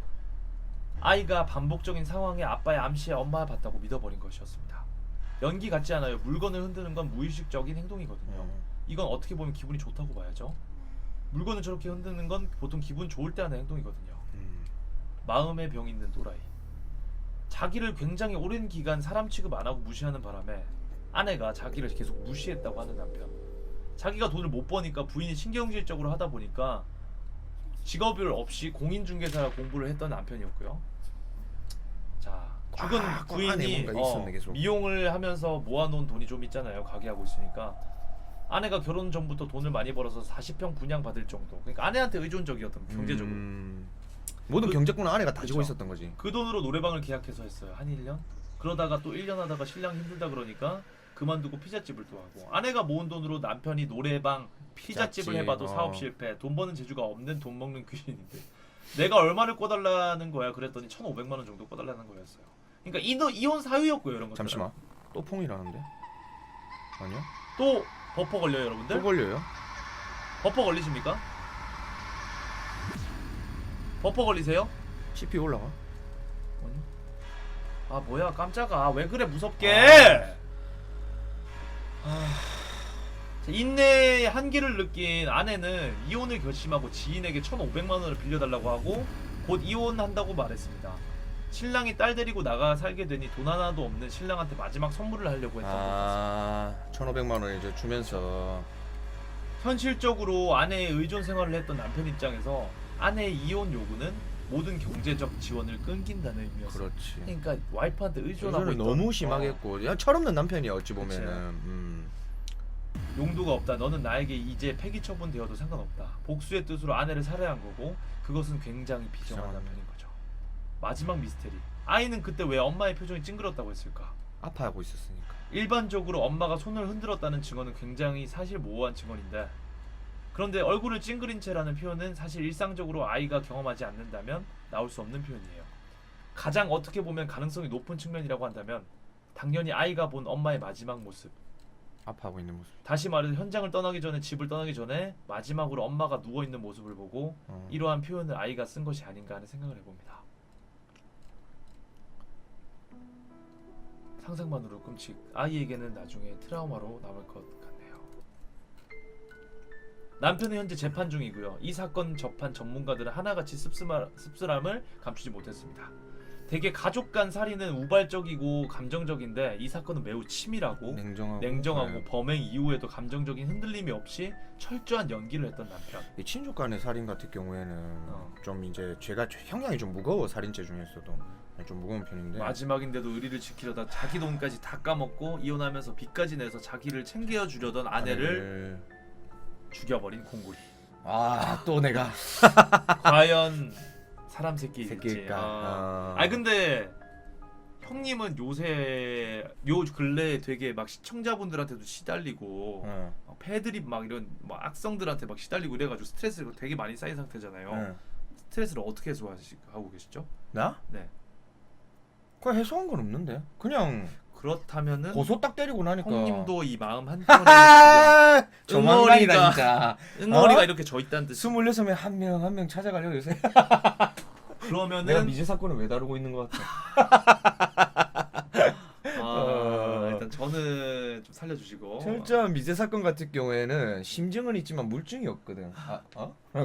A: 아이가 반복적인 상황에 아빠의 암시에 엄마가 봤다고 믿어버린 것이었습니다. 연기 같지 않아요. 물건을 흔드는 건 무의식적인 행동이거든요. 이건 어떻게 보면 기분이 좋다고 봐야죠. 물건을 저렇게 흔드는 건 보통 기분 좋을 때 하는 행동이거든요. 마음의 병 있는 또라이. 자기를 굉장히 오랜 기간 사람 취급 안 하고 무시하는 바람에 아내가 자기를 계속 무시했다고 하는 남편. 자기가 돈을 못 버니까 부인이 신경질적으로 하다 보니까 직업을 없이 공인중개사 공부를 했던 남편이었고요. 자, 죽은
B: 안에
A: 부인이
B: 뭔가 있었네, 계속.
A: 미용을 하면서 모아놓은 돈이 좀 있잖아요. 가게 하고 있으니까 아내가 결혼 전부터 돈을 많이 벌어서 40평 분양 받을 정도. 그러니까 아내한테 의존적이었던 경제적으로.
B: 모든 경제권은 아내가 다지고
A: 그쵸.
B: 있었던 거지.
A: 그 돈으로 노래방을 계약해서 했어요. 한 1년. 그러다가 또 1년 하다가 신랑 힘들다 그러니까 그만두고 피자집을 또 하고, 아내가 모은 돈으로 남편이 노래방, 피자집을
B: 짰지.
A: 해봐도 사업 실패. 돈 버는 재주가 없는 돈 먹는 귀신인데 내가 얼마를 꿔달라는 거야 그랬더니 1,500만 원 정도 꿔달라는 거였어요. 그러니까 이혼 사유였고요. 이런 것들.
B: 잠시만. 또 퐁이라는데? 아니야?
A: 또 버퍼 걸려요 여러분들?
B: 또 걸려요?
A: 버퍼 걸리십니까? 버퍼 걸리세요?
B: CP 올라가?
A: 아니. 아 뭐야 깜짝아 왜 그래 무섭게. 자, 인내의 한계를 느낀 아내는 이혼을 결심하고 지인에게 1,500만 원을 빌려달라고 하고 곧 이혼한다고 말했습니다. 신랑이 딸 데리고 나가 살게 되니 돈 하나도 없는 신랑한테 마지막 선물을 하려고 했던 것
B: 1,500만 원 이제 주면서
A: 현실적으로 아내의 의존 생활을 했던 남편 입장에서 아내의 이혼 요구는 모든 경제적 지원을 끊긴다는 의미였어요.
B: 그렇지.
A: 그러니까 와이프한테 의존하고 있던
B: 너무 심하겠고, 야 철없는 남편이야 어찌 보면은.
A: 용도가 없다. 너는 나에게 이제 폐기 처분되어도 상관없다. 복수의 뜻으로 아내를 살해한 거고 그것은 굉장히 비정한
B: 비정하네.
A: 남편인 거죠. 마지막 미스테리. 아이는 그때 왜 엄마의 표정이 찡그렸다고 했을까?
B: 아파하고 있었으니까.
A: 일반적으로 엄마가 손을 흔들었다는 증언은 굉장히 사실 모호한 증언인데, 그런데 얼굴을 찡그린 채라는 표현은 사실 일상적으로 아이가 경험하지 않는다면 나올 수 없는 표현이에요. 가장 어떻게 보면 가능성이 높은 측면이라고 한다면 당연히 아이가 본 엄마의 마지막 모습,
B: 아파하고 있는 모습.
A: 다시 말해서 현장을 떠나기 전에, 집을 떠나기 전에 마지막으로 엄마가 누워있는 모습을 보고 이러한 표현을 아이가 쓴 것이 아닌가 하는 생각을 해봅니다. 상상만으로 끔찍. 아이에게는 나중에 트라우마로 남을 것 같네요. 남편은 현재 재판 중이고요. 이 사건 접한 전문가들은 하나같이 씁쓸함을 감추지 못했습니다. 대개 가족 간 살인은 우발적이고 감정적인데 이 사건은 매우 치밀하고 냉정하고
B: 네.
A: 범행 이후에도 감정적인 흔들림이 없이 철저한 연기를 했던 남편.
B: 이 친족 간의 살인 같은 경우에는 좀 이제 죄가 형량이 좀 무거워. 살인죄 중에서도 좀 무거운 편인데
A: 마지막인데도 의리를 지키려다 자기 돈까지 다 까먹고 이혼하면서 빚까지 내서 자기를 챙겨주려던 아내를 죽여버린 공구리.
B: 또 내가
A: 과연 사람 새끼일지.
B: 새끼일까?
A: 아니 근데 형님은 요새 요 근래에 되게 막 시청자분들한테도 시달리고 패드립 막 이런 막 악성들한테 막 시달리고 이래가지고 스트레스가 되게 많이 쌓인 상태잖아요. 스트레스를 어떻게 해소하고 계시죠?
B: 나?
A: 네.
B: 그냥 해소한 건 없는데 그냥
A: 그렇다면은
B: 고소 딱 때리고 나니까
A: 형님도 이 마음 한켠에
B: 조만간이다 진짜.
A: 응어리가 이렇게 져 있다는 뜻.
B: 26명 한 명 찾아가려고 요새.
A: 그러면은
B: 내가 미제 사건을 왜 다루고 있는 것 같아.
A: 일단 저는 좀 살려주시고.
B: 철저한 미제 사건 같은 경우에는 심증은 있지만 물증이 없거든.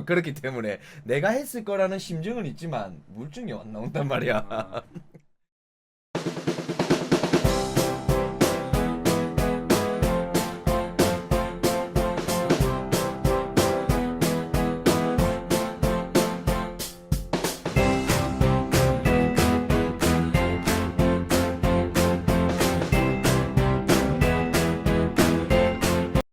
B: 그렇기 때문에 내가 했을 거라는 심증은 있지만 물증이 안 나온단 말이야.